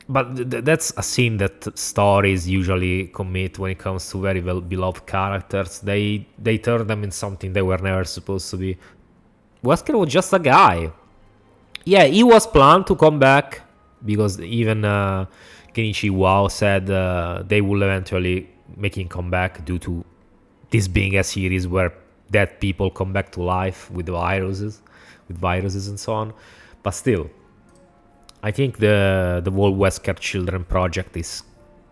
But that's a sin that stories usually commit when it comes to very well beloved characters. They turn them into something they were never supposed to be. Wesker was just a guy. Yeah, he was planned to come back, because even Kenichi Wao said they will eventually make him come back due to this being a series where dead people come back to life with viruses and so on. But still, I think the whole Wesker Children project is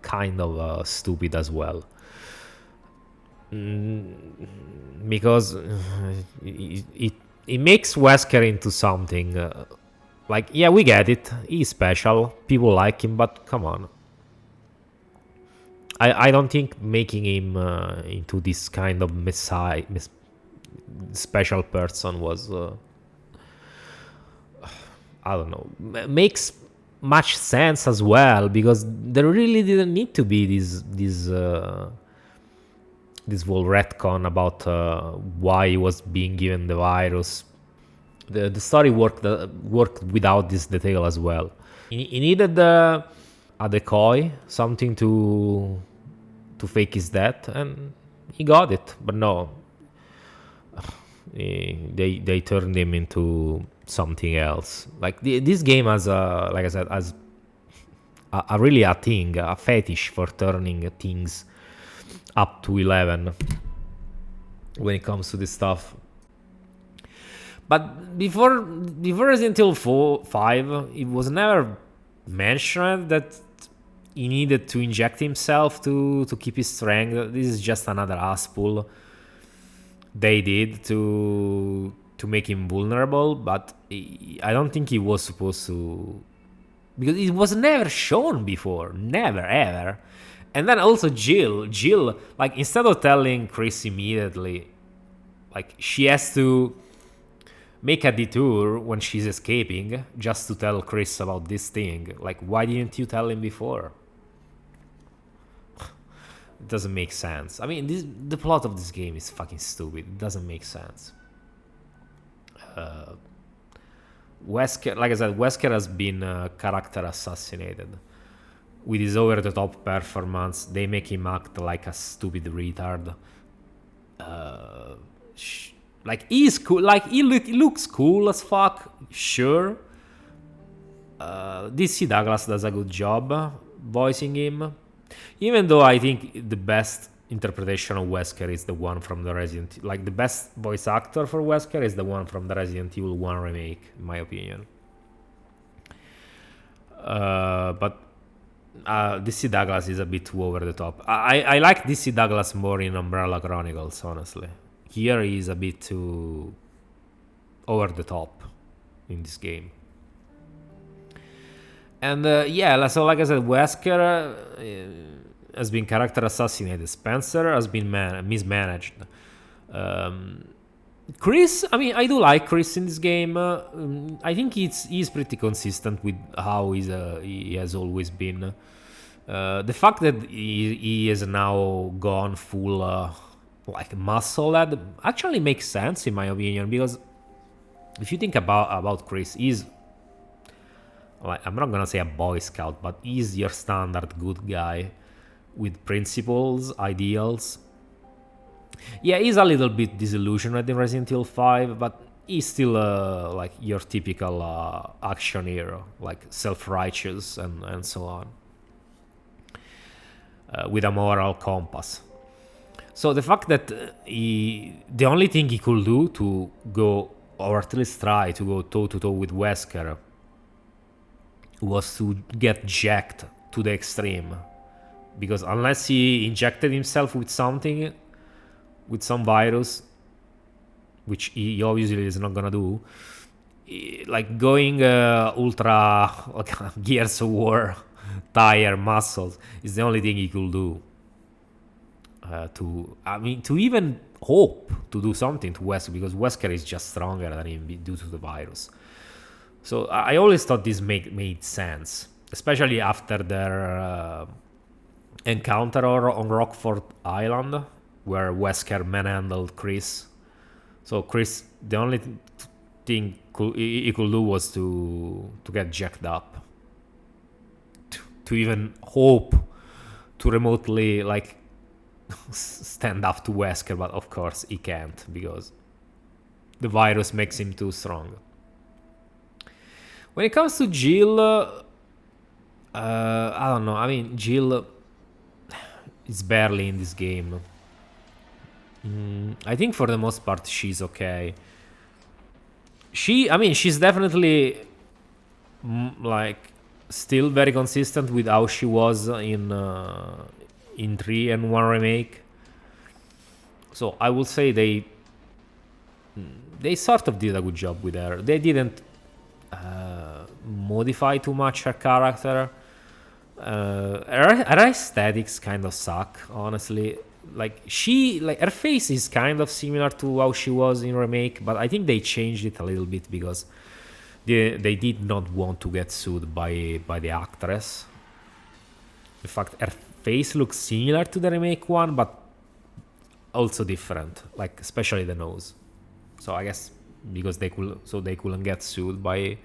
kind of stupid as well. Because it makes Wesker into something like, yeah, we get it, he's special, people like him, but come on. I don't think making him into this kind of messiah, special person was I don't know, makes much sense as well, because there really didn't need to be this whole retcon about why he was being given the virus. The story worked without this detail as well. He needed a decoy, something to fake his death, and he got it. But no, they turned him into something else. Like this game has like I said, has a really a thing, a fetish for turning things up to 11 when it comes to this stuff. But before Resident Evil 5, it was never mentioned that he needed to inject himself to keep his strength. This is just another ass pull they did to make him vulnerable, but I don't think he was supposed to, because it was never shown before, never ever. And then also Jill, like, instead of telling Chris immediately, like, she has to make a detour when she's escaping just to tell Chris about this thing. Like, why didn't you tell him before? It doesn't make sense. I mean, the plot of this game is fucking stupid. It doesn't make sense. Wesker, like I said, Wesker has been character assassinated. With his over-the-top performance, they make him act like a stupid retard. Like, he's cool. Like, he looks cool as fuck, sure. DC Douglas does a good job voicing him. Even though I think the best interpretation of Wesker is the one from the Resident... Like, the best voice actor for Wesker is the one from the Resident Evil 1 remake, in my opinion. But DC Douglas is a bit too over the top. I like DC Douglas more in Umbrella Chronicles, honestly. Here he is a bit too over the top in this game. And yeah, so like I said, Wesker has been character assassinated. Spencer has been mismanaged. Chris, I mean, I do like Chris in this game. I think he's pretty consistent with how he has always been. The fact that he is now gone full like muscle lad actually makes sense in my opinion, because if you think about Chris, he's like, I'm not gonna say a Boy Scout, but he's your standard good guy with principles, ideals. Yeah, he's a little bit disillusioned in Resident Evil 5, but he's still like your typical action hero, like self-righteous and so on, with a moral compass. So the fact that the only thing he could do to go, or at least try to go toe-to-toe with Wesker, was to get jacked to the extreme. Because unless he injected himself with something, with some virus, which he obviously is not gonna do, like going ultra like Gears of War tire muscles is the only thing he could do. To even hope to do something to Wesker, because Wesker is just stronger than him due to the virus. So I always thought this made sense, especially after their encounter on Rockford Island, where Wesker manhandled Chris. So Chris, the only thing he could do was to get jacked up, to even hope to remotely like stand up to Wesker, but of course he can't, because the virus makes him too strong. When it comes to Jill, I don't know. I mean, Jill is barely in this game. I think for the most part she's okay. She's definitely like still very consistent with how she was in 3 and 1 remake. So I will say they sort of did a good job with her. They didn't modify too much her character. Her aesthetics kind of suck, honestly. like her face is kind of similar to how she was in remake, but I think they changed it a little bit because they did not want to get sued by the actress. In fact, her face looks similar to the remake one, but also different, like especially the nose. So I guess because they couldn't get sued by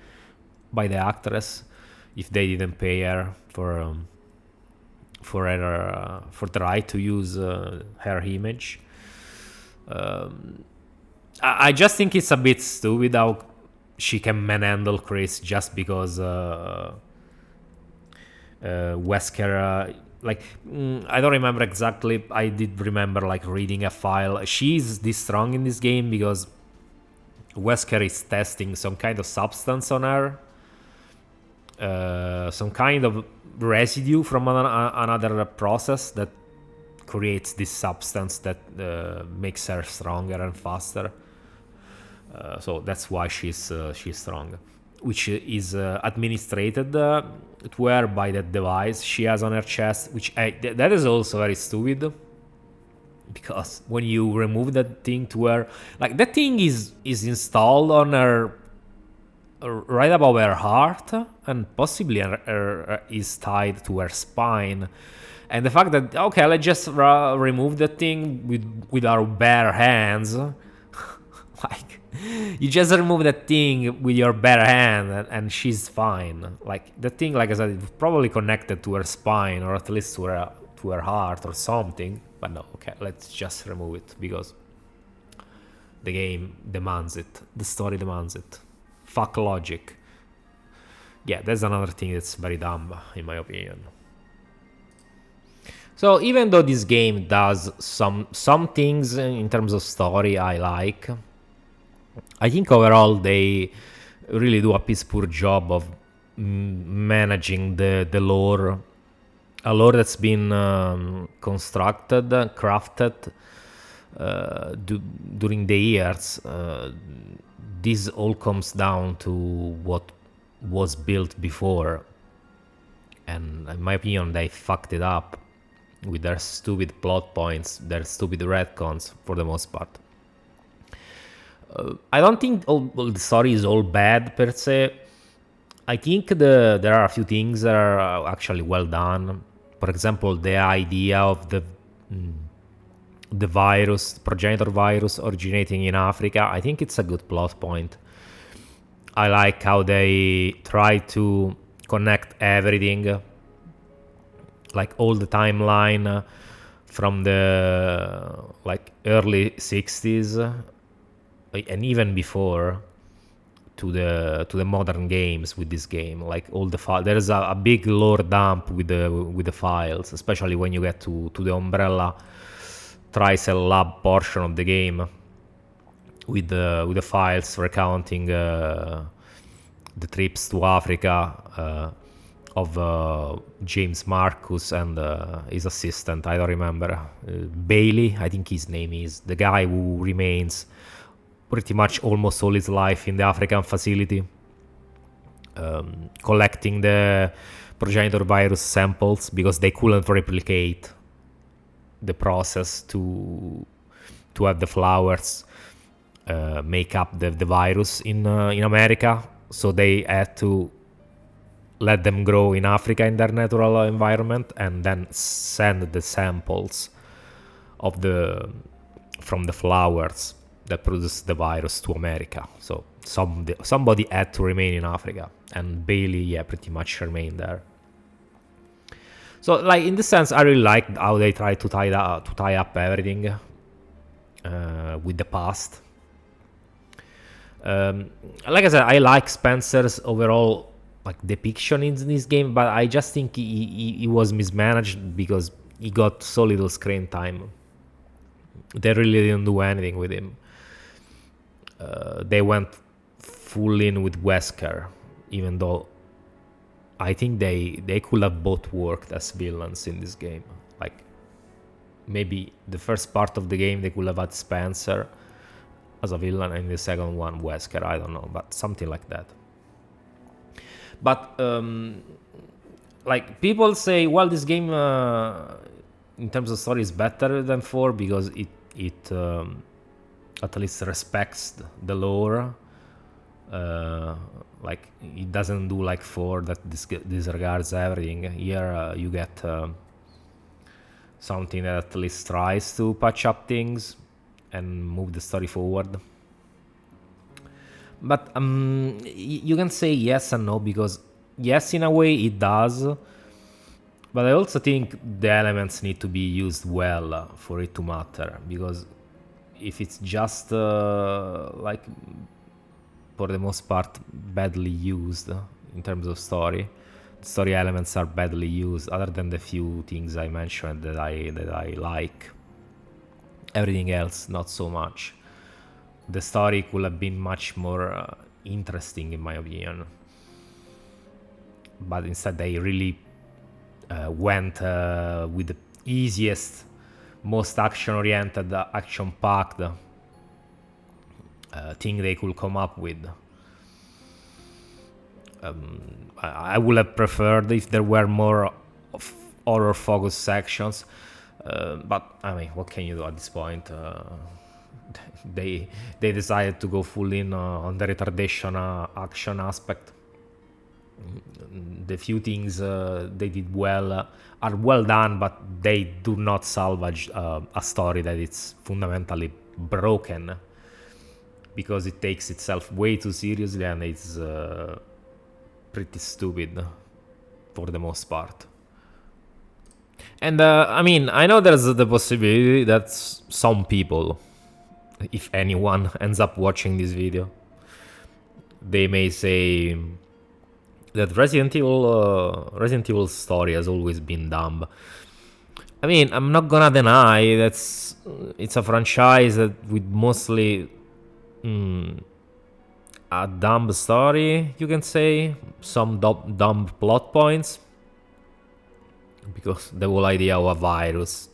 the actress if they didn't pay her for the right to use her image. I just think it's a bit stupid how she can manhandle Chris just because Wesker. I don't remember exactly. I did remember like reading a file. She's this strong in this game because Wesker is testing some kind of substance on her. Some kind of residue from another process that creates this substance that makes her stronger and faster. So that's why she's strong, which is administered to her by that device she has on her chest, which that is also very stupid. Because when you remove that thing to her, like that thing is installed on her right above her heart, and possibly is tied to her spine. And the fact that, okay, let's just remove the thing with our bare hands. Like, you just remove that thing with your bare hand and she's fine. Like, the thing, like I said, is probably connected to her spine, or at least to her heart or something. But no, okay, let's just remove it because the game demands it. The story demands it. Fuck logic. Yeah, that's another thing that's very dumb, in my opinion. So even though this game does some things in terms of story I like, I think overall they really do a piss poor job of managing the lore. A lore that's been crafted during the years. This all comes down to what was built before, and in my opinion they fucked it up with their stupid plot points, their stupid retcons for the most part. I don't think all the story is all bad per se. I think there are a few things that are actually well done. For example, the idea of the virus, progenitor virus originating in Africa, I think it's a good plot point. I like how they try to connect everything, like all the timeline from the early 60s and even before to the modern games with this game. Like all the there's a big lore dump with the files, especially when you get to the Umbrella Tricell Lab portion of the game with the files recounting the trips to Africa of James Marcus and his assistant. I don't remember, Bailey, I think his name is, the guy who remains pretty much almost all his life in the African facility, collecting the progenitor virus samples because they couldn't replicate the process to have the flowers make up the virus in America. So they had to let them grow in Africa in their natural environment and then send the samples from the flowers that produce the virus to America. So somebody had to remain in Africa, and Bailey, pretty much remained there. So, like, in this sense, I really like how they try to tie up everything with the past. Like I said, I like Spencer's overall depiction in this game, but I just think he was mismanaged because he got so little screen time. They really didn't do anything with him. They went full in with Wesker, even though I think they could have both worked as villains in this game. Like, maybe the first part of the game they could have had Spencer as a villain, and the second one Wesker. I don't know, but something like that. But people say, well, this game in terms of story is better than 4 because it at least respects the lore. Like it doesn't do like 4 that disregards everything. Here you get something that at least tries to patch up things and move the story forward. But you can say yes and no, because yes, in a way it does, but I also think the elements need to be used well for it to matter, because if it's just like for the most part badly used in terms of story elements are badly used, other than the few things I mentioned that I like. Everything else not so much. The story could have been much more interesting in my opinion, but instead they really went with the easiest, most action-oriented, action-packed thing they could come up with. I would have preferred if there were more of horror-focused sections, but I mean, what can you do at this point? They decided to go full in on the retardation action aspect. The few things they did well are well done, but they do not salvage a story that it's fundamentally broken, because it takes itself way too seriously and it's pretty stupid for the most part. And I mean, I know there's the possibility that some people, if anyone, ends up watching this video, they may say that Resident Evil story has always been dumb. I mean, I'm not gonna deny that it's a franchise that with mostly a dumb story, you can say, some dumb plot points, because the whole idea of a virus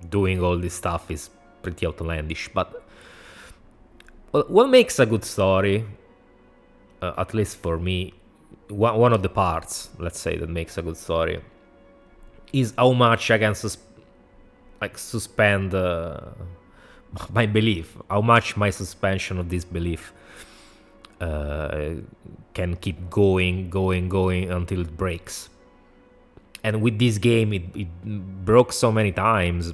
doing all this stuff is pretty outlandish. But what makes a good story, at least for me, one of the parts, let's say, that makes a good story is how much I can suspend my belief, how much my suspension of disbelief can keep going until it breaks. And with this game, it broke so many times.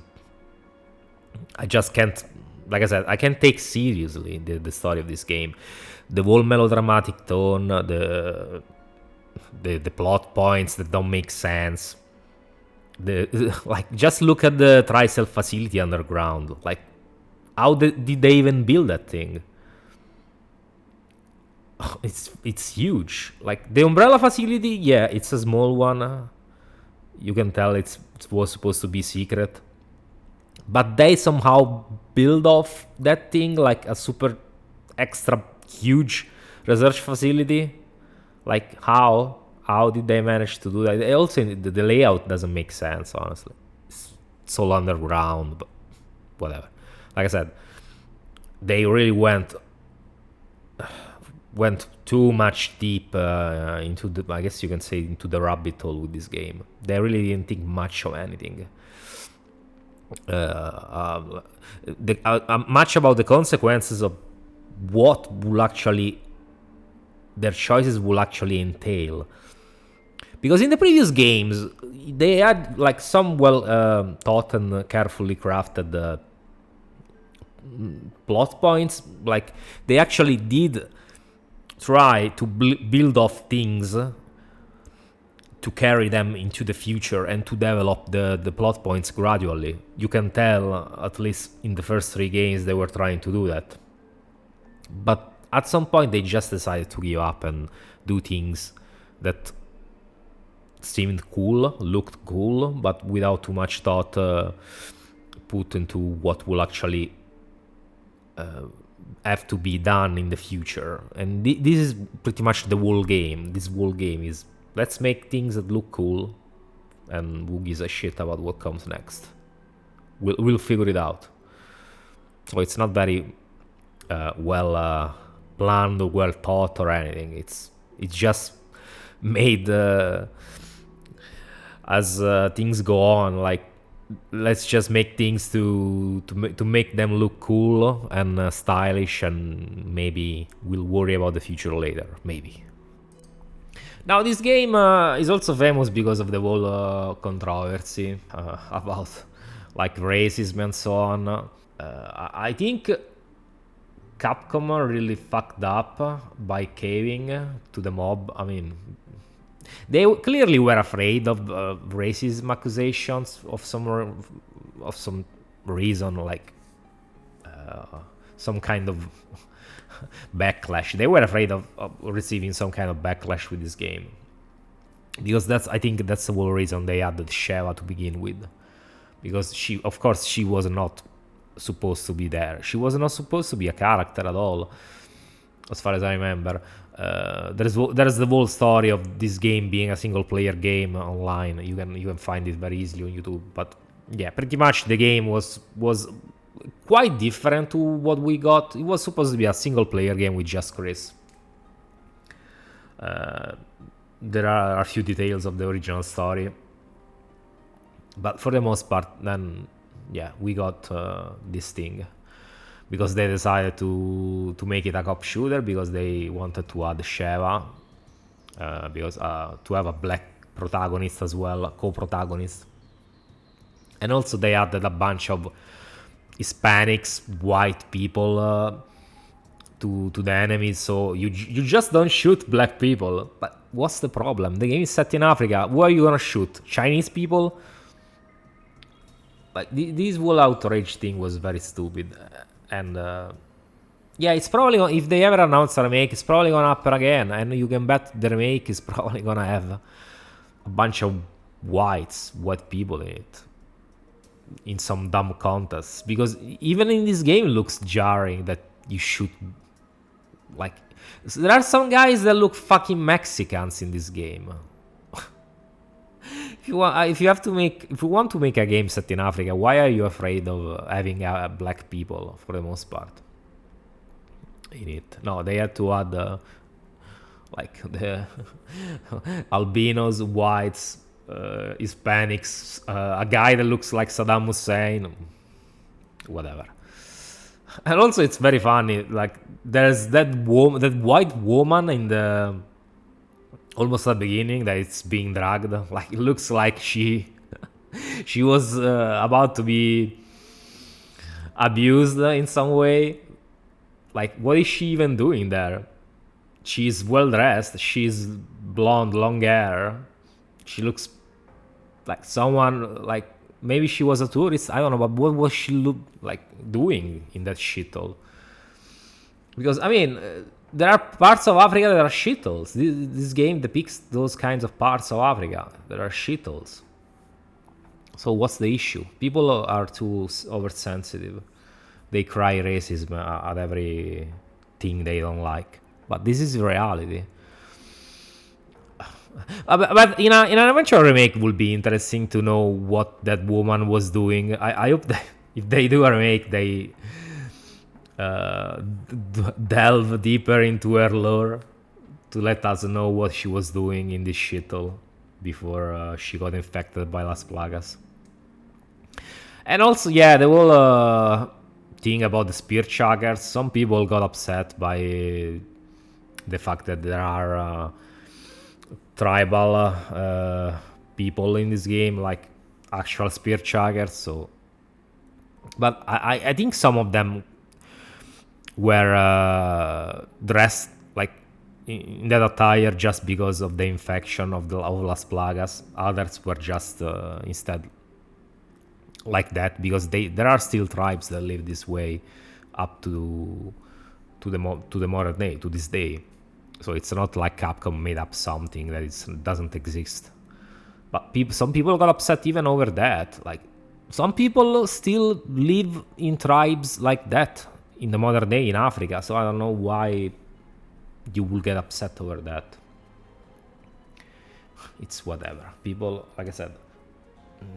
I just can't, like I said, I can't take seriously the story of this game. The whole melodramatic tone, the plot points that don't make sense. Like, just look at the Tricell facility underground. Like, how did they even build that thing? It's huge. Like, the Umbrella facility, yeah, it's a small one. You can tell it was supposed to be secret. But they somehow build off that thing like a super extra huge research facility. Like, how did they manage to do that? Also, the layout doesn't make sense, honestly. It's all underground, but whatever. Like I said, they really went too much deep into the, I guess you can say, into the rabbit hole with this game. They really didn't think much of anything. Much about the consequences of what will actually, their choices will actually entail. Because in the previous games, they had like some well thought and carefully crafted plot points. Like, they actually did try to build off things to carry them into the future and to develop the plot points gradually. You can tell, at least in the first 3 games, they were trying to do that. But at some point, they just decided to give up and do things that seemed cool, looked cool, but without too much thought put into what will actually have to be done in the future. And this is pretty much the whole game. This whole game is, let's make things that look cool, and who gives a shit about what comes next? We'll figure it out. So it's not very well planned or well thought or anything. It's just made as things go on. Like, let's just make things to make them look cool and stylish, and maybe we'll worry about the future later, maybe. Now this game is also famous because of the whole controversy about like racism and so on. I think Capcom really fucked up by caving to the mob. I mean, they clearly were afraid of racism accusations of some reason, like some kind of backlash. They were afraid of receiving some kind of backlash with this game, because I think that's the whole reason they added Sheva to begin with, because she was not supposed to be there. She was not supposed to be a character at all, as far as I remember. There's the whole story of this game being a single player game online. You can find it very easily on YouTube. But yeah, pretty much the game was quite different to what we got. It was supposed to be a single player game with just Chris. There are a few details of the original story, but for the most part, then yeah, we got this thing because they decided to make it a cop shooter, because they wanted to add Sheva, because to have a black protagonist as well, a co-protagonist, and also they added a bunch of Hispanics, white people to the enemies, so you just don't shoot black people. But what's the problem? The game is set in Africa. Who are you gonna shoot? Chinese people? Like this whole outrage thing was very stupid, and yeah, it's probably if they ever announce a remake, it's probably gonna happen again, and you can bet the remake is probably gonna have a bunch of white people in it, in some dumb contest, because even in this game it looks jarring that you shoot, like, there are some guys that look fucking Mexicans in this game. If you want to make a game set in Africa, why are you afraid of having black people for the most part in it? No, they had to add like the albinos, whites, Hispanics, a guy that looks like Saddam Hussein, whatever. And also it's very funny, like there's that white woman in the almost at the beginning that it's being dragged. Like it looks like she was about to be abused in some way. Like, what is she even doing there? She's well dressed. She's blonde, long hair. She looks like someone, like maybe she was a tourist. I don't know, but what was she look like doing in that shithole? Because I mean, there are parts of Africa that are shitholes. This game depicts those kinds of parts of Africa that are shitholes. So what's the issue? People are too oversensitive. They cry racism at everything they don't like. But this is reality. But in an eventual remake, it would be interesting to know what that woman was doing. I hope that if they do a remake, they delve deeper into her lore to let us know what she was doing in this shithole before she got infected by Las Plagas. And also, yeah, the whole thing about the spear chuggers. Some people got upset by the fact that there are tribal people in this game, like actual spear chuggers. So, but I think some of them were dressed like in that attire just because of the infection of Las Plagas. Others were just instead like that because there are still tribes that live this way up to the modern day, to this day. So it's not like Capcom made up something that doesn't exist. But some people got upset even over that. Like, some people still live in tribes like that in the modern day in Africa. So I don't know why you will get upset over that. It's whatever. People, like I said,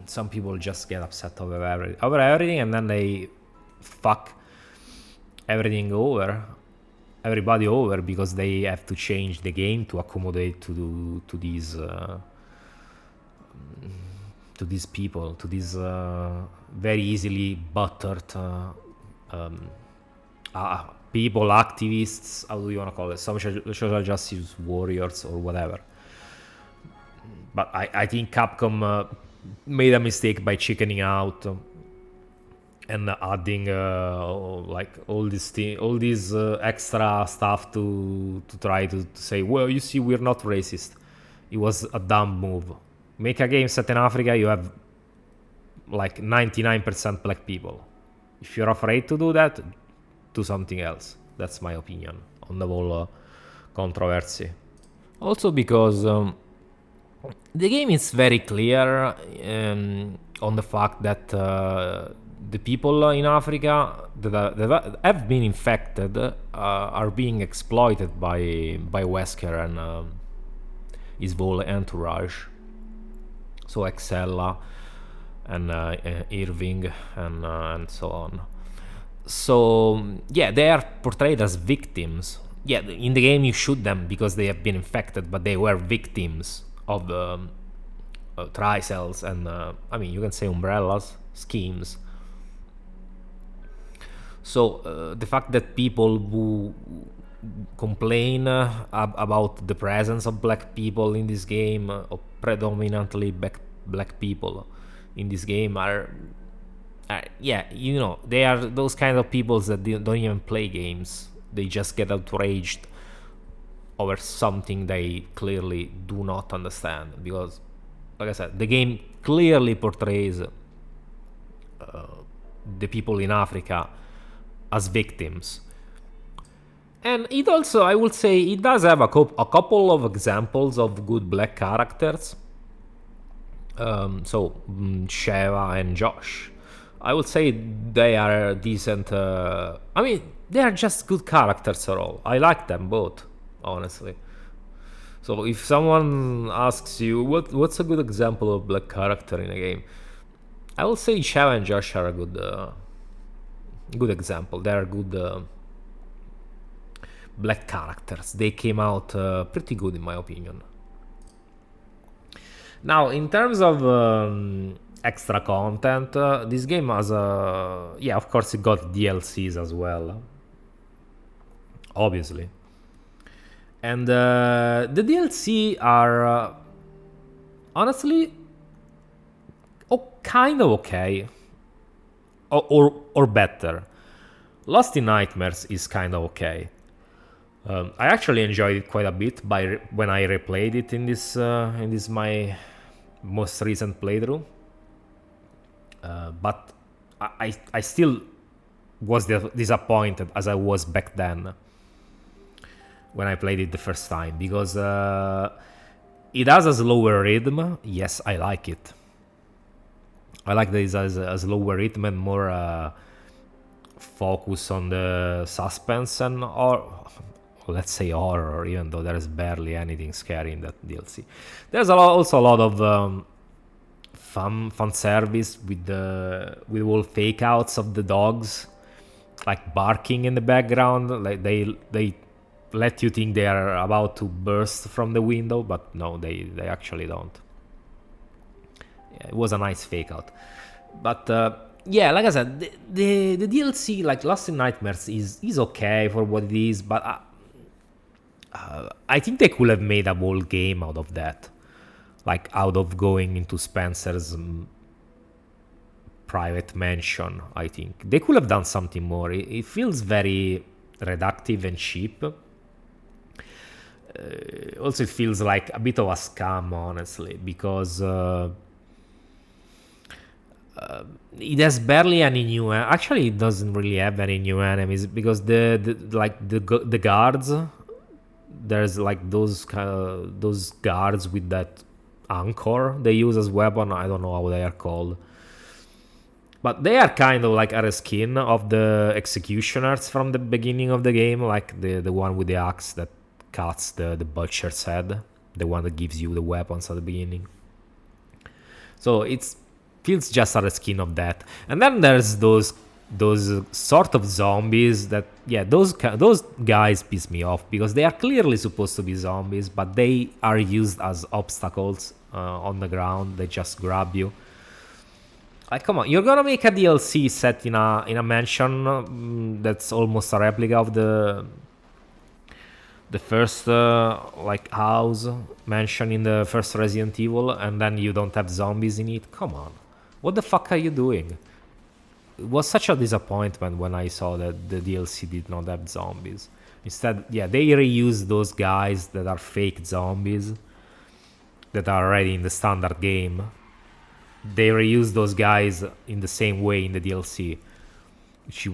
some people just get upset over everything, and then they fuck everybody over because they have to change the game to accommodate to these to these people, to these very easily buttered um, people, activists, how do you want to call it, social justice warriors or whatever. But I think Capcom made a mistake by chickening out and adding like all these extra stuff to try to say, well, you see, we're not racist. It was a dumb move. Make a game set in Africa, you have like 99% black people. If you're afraid to do that, do something else. That's my opinion on the whole controversy. Also because the game is very clear on the fact that the people in Africa that have been infected are being exploited by Wesker and his whole entourage. So Excella and Irving and so on. So yeah, they are portrayed as victims. Yeah, in the game you shoot them because they have been infected, but they were victims of tricells and I mean, you can say umbrellas, schemes. So the fact that people who complain about the presence of black people in this game, or predominantly black people in this game, are yeah, you know, they are those kind of people that don't even play games. They just get outraged over something they clearly do not understand, because, like I said, the game clearly portrays the people in Africa as victims. And it also, I would say, it does have a couple of examples of good black characters. So Sheva and Josh, I would say they are decent. I mean, they are just good characters at all. I like them both, honestly. So if someone asks you what's a good example of black character in a game, I will say Sheva and Josh are a good example. They are good black characters. They came out pretty good in my opinion. Now, in terms of extra content, this game has yeah, of course it got DLCs as well, obviously. And the DLC are honestly kind of okay, or better. Lost in Nightmares is kind of okay. I actually enjoyed it quite a bit when I replayed it in this my most recent playthrough. But I still was disappointed as I was back then when I played it the first time, because it has a slower rhythm. Yes, I like it. I like that it has a slower rhythm and more focus on the suspense and, or let's say, horror, even though there's barely anything scary in that DLC. There's also a lot of fun service with all fake outs of the dogs, like barking in the background. Like they let you think they are about to burst from the window, but no, they actually don't. Yeah, it was a nice fake out. But yeah, like I said, the DLC, like Lost in Nightmares, is okay for what it is, but I think they could have made a whole game out of that, like out of going into Spencer's private mansion. I think they could have done something more. It feels very reductive and cheap. Also, it feels like a bit of a scam, honestly, because it has barely any new. Actually, it doesn't really have any new enemies, because the guards. There's like those guards with that anchor they use as weapon. I don't know how they are called, but they are kind of like a reskin of the executioners from the beginning of the game, like the one with the axe that cuts the butcher's head, the one that gives you the weapons at the beginning. So it feels just a reskin of that. And then there's those sort of zombies that, yeah, those guys piss me off, because they are clearly supposed to be zombies, but they are used as obstacles on the ground. They just grab you. Like, come on, you're gonna make a DLC set in a mansion that's almost a replica of the first like house mansion in the first Resident Evil, and then you don't have zombies in it. Come on, what the fuck are you doing? It was such a disappointment when I saw that the DLC did not have zombies. Instead, yeah, they reused those guys that are fake zombies that are already in the standard game. They reused those guys in the same way in the DLC,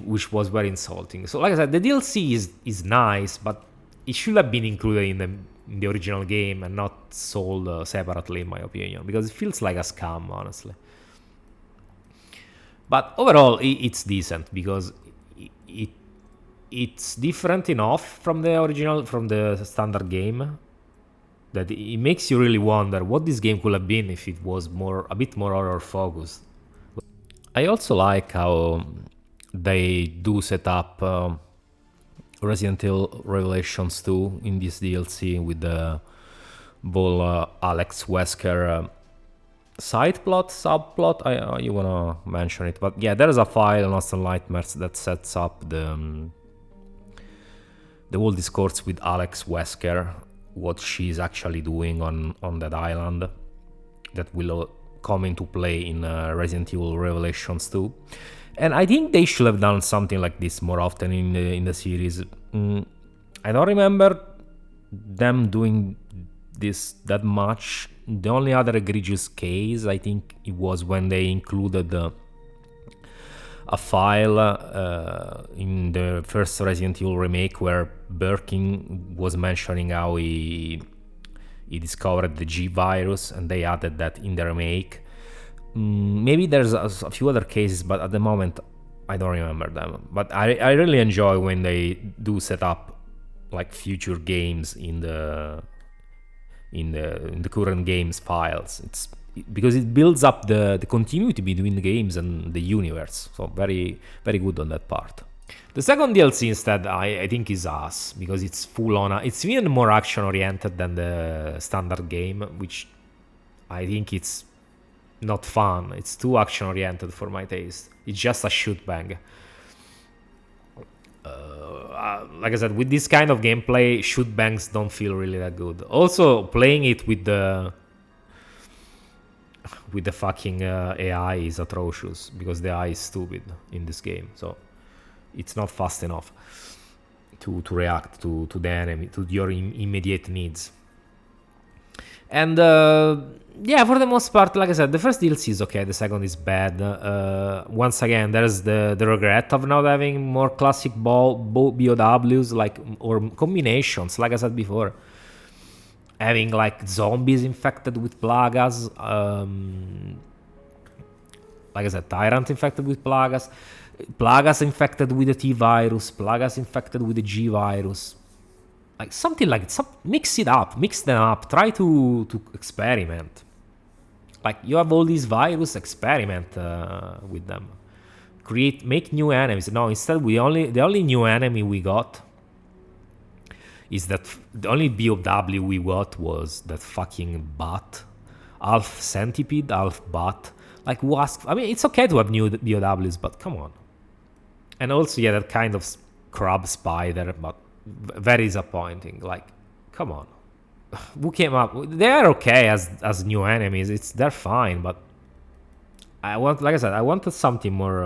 which was very insulting. So, like I said, the DLC is nice, but it should have been included in the original game and not sold separately, in my opinion, because it feels like a scam, honestly. But overall, it's decent because it's different enough from the original, from the standard game, that it makes you really wonder what this game could have been if it was a bit more horror focused. I also like how they do set up Resident Evil Revelations 2 in this DLC with the whole Alex Wesker side plot, subplot. You wanna mention it, but yeah, there is a file, Lost and Nightmares, that sets up the whole discourse with Alex Wesker, what she's actually doing on that island, that will come into play in Resident Evil Revelations 2. And I think they should have done something like this more often in the series. I don't remember them doing this that much. The only other egregious case, I think, it was when they included a file in the first Resident Evil remake where Birkin was mentioning how he discovered the G virus, and they added that in the remake. Maybe there's a few other cases, but at the moment I don't remember them. But I really enjoy when they do set up like future games in the current games files. It's because it builds up the continuity between the games and the universe. So very, very good on that part. The second DLC instead, I think, is ass, because it's full on. It's even more action oriented than the standard game, which I think it's not fun. It's too action oriented for my taste. It's just a shoot bang. Like I said, with this kind of gameplay, shoot bangs don't feel really that good. Also, playing it with the fucking AI is atrocious, because the AI is stupid in this game. So it's not fast enough to react to the enemy, to your immediate needs. And yeah, for the most part, like I said, the first DLC is okay, the second is bad. Once again, there's the regret of not having more classic BOWs, like, or combinations, like I said before. Having like zombies infected with plagas, like I said, Tyrant infected with plagas, plagas infected with the T virus, plagas infected with the G virus. Like something like mix them up, try to experiment. Like, you have all these virus, experiment with them, make new enemies. No, instead the only new enemy we got is that the only BOW we got was that fucking bat, half centipede, half bat. Like, wasp. I mean, it's okay to have new BOWs, but come on. And also, yeah, that kind of crab spider, but very disappointing. Like, come on. Who came up? They're okay as new enemies. They're fine, but like I said, I wanted something more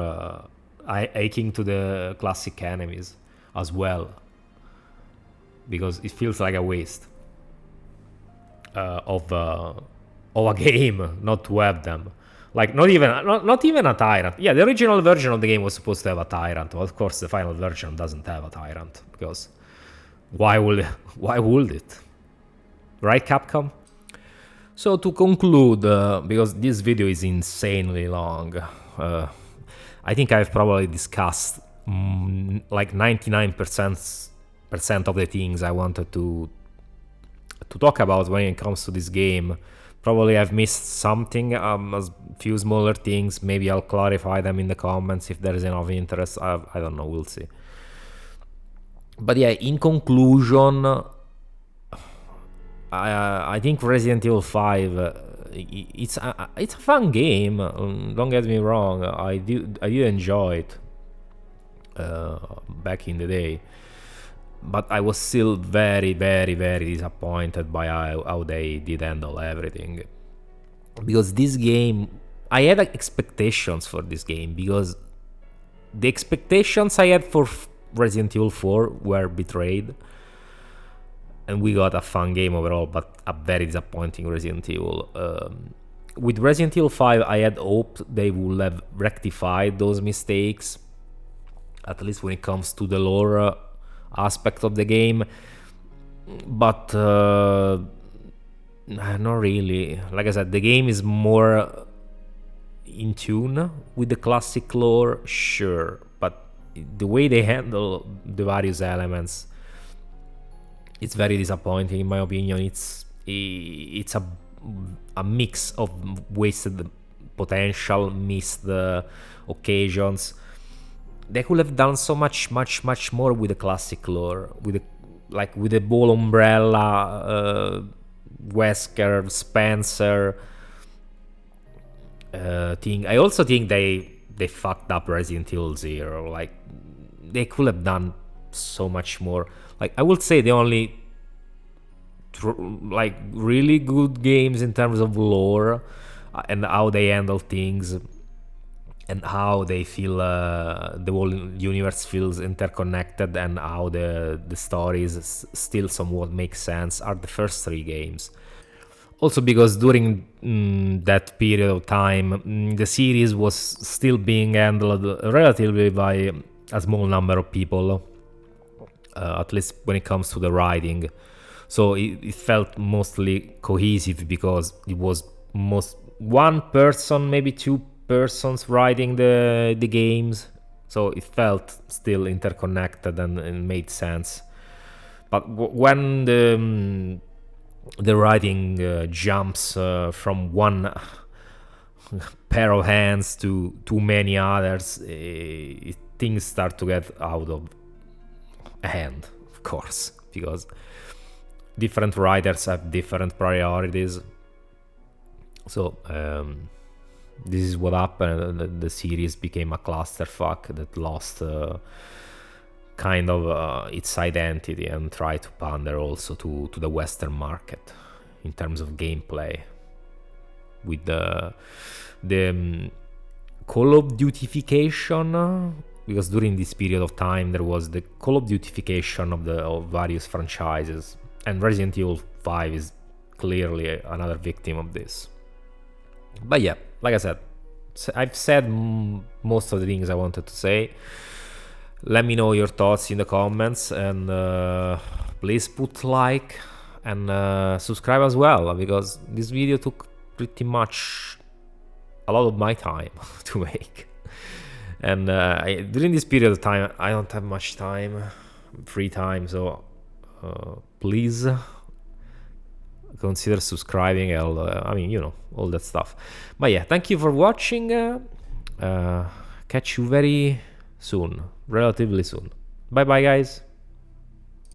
akin to the classic enemies as well, because it feels like a waste of a game not to have them. Like, not even a tyrant. Yeah, the original version of the game was supposed to have a tyrant. But of course, the final version doesn't have a tyrant, because why would it? Right, Capcom? So to conclude, because this video is insanely long, I think I've probably discussed like 99% of the things I wanted to talk about when it comes to this game. Probably I've missed something, a few smaller things. Maybe I'll clarify them in the comments if there's enough interest. I don't know, we'll see. But yeah, in conclusion, I think Resident Evil 5 it's a fun game. Don't get me wrong. I do enjoy it back in the day, but I was still very, very, very disappointed by how they did handle everything. Because this game, I had expectations for this game, because the expectations I had for Resident Evil 4 were betrayed, and we got a fun game overall, but a very disappointing Resident Evil. With Resident Evil 5, I had hoped they would have rectified those mistakes, at least when it comes to the lore aspect of the game, but not really. Like I said, the game is more in tune with the classic lore, sure, but the way they handle the various elements, it's very disappointing in my opinion. It's a mix of wasted potential, missed occasions. They could have done so much more with the classic lore, with the ball umbrella, Wesker, Spencer thing. I also think they fucked up Resident Evil 0. Like, they could have done so much more. Like, I would say the only really good games in terms of lore and how they handle things and how they feel the whole universe feels interconnected, and how the stories still somewhat make sense, are the first 3 games. Also because during that period of time, the series was still being handled relatively by a small number of people, at least when it comes to the writing. So it felt mostly cohesive, because it was most one person, maybe 2 persons writing the games. So it felt still interconnected and made sense. But when the writing jumps from one pair of hands to too many others, things start to get out of hand, of course, because different writers have different priorities. So this is what happened. The series became a clusterfuck that lost kind of its identity, and tried to pander also to the Western market in terms of gameplay, with the Call of Dutyfication, because during this period of time there was the Call of Dutyfication of various franchises, and Resident Evil 5 is clearly another victim of this. But yeah, like I said, I've said most of the things I wanted to say. Let me know your thoughts in the comments, and please put like and subscribe as well, because this video took pretty much a lot of my time to make. And during this period of time, I don't have much time, free time, so please consider subscribing. I mean, you know, all that stuff. But yeah, thank you for watching. Catch you very soon, relatively soon. Bye bye, guys.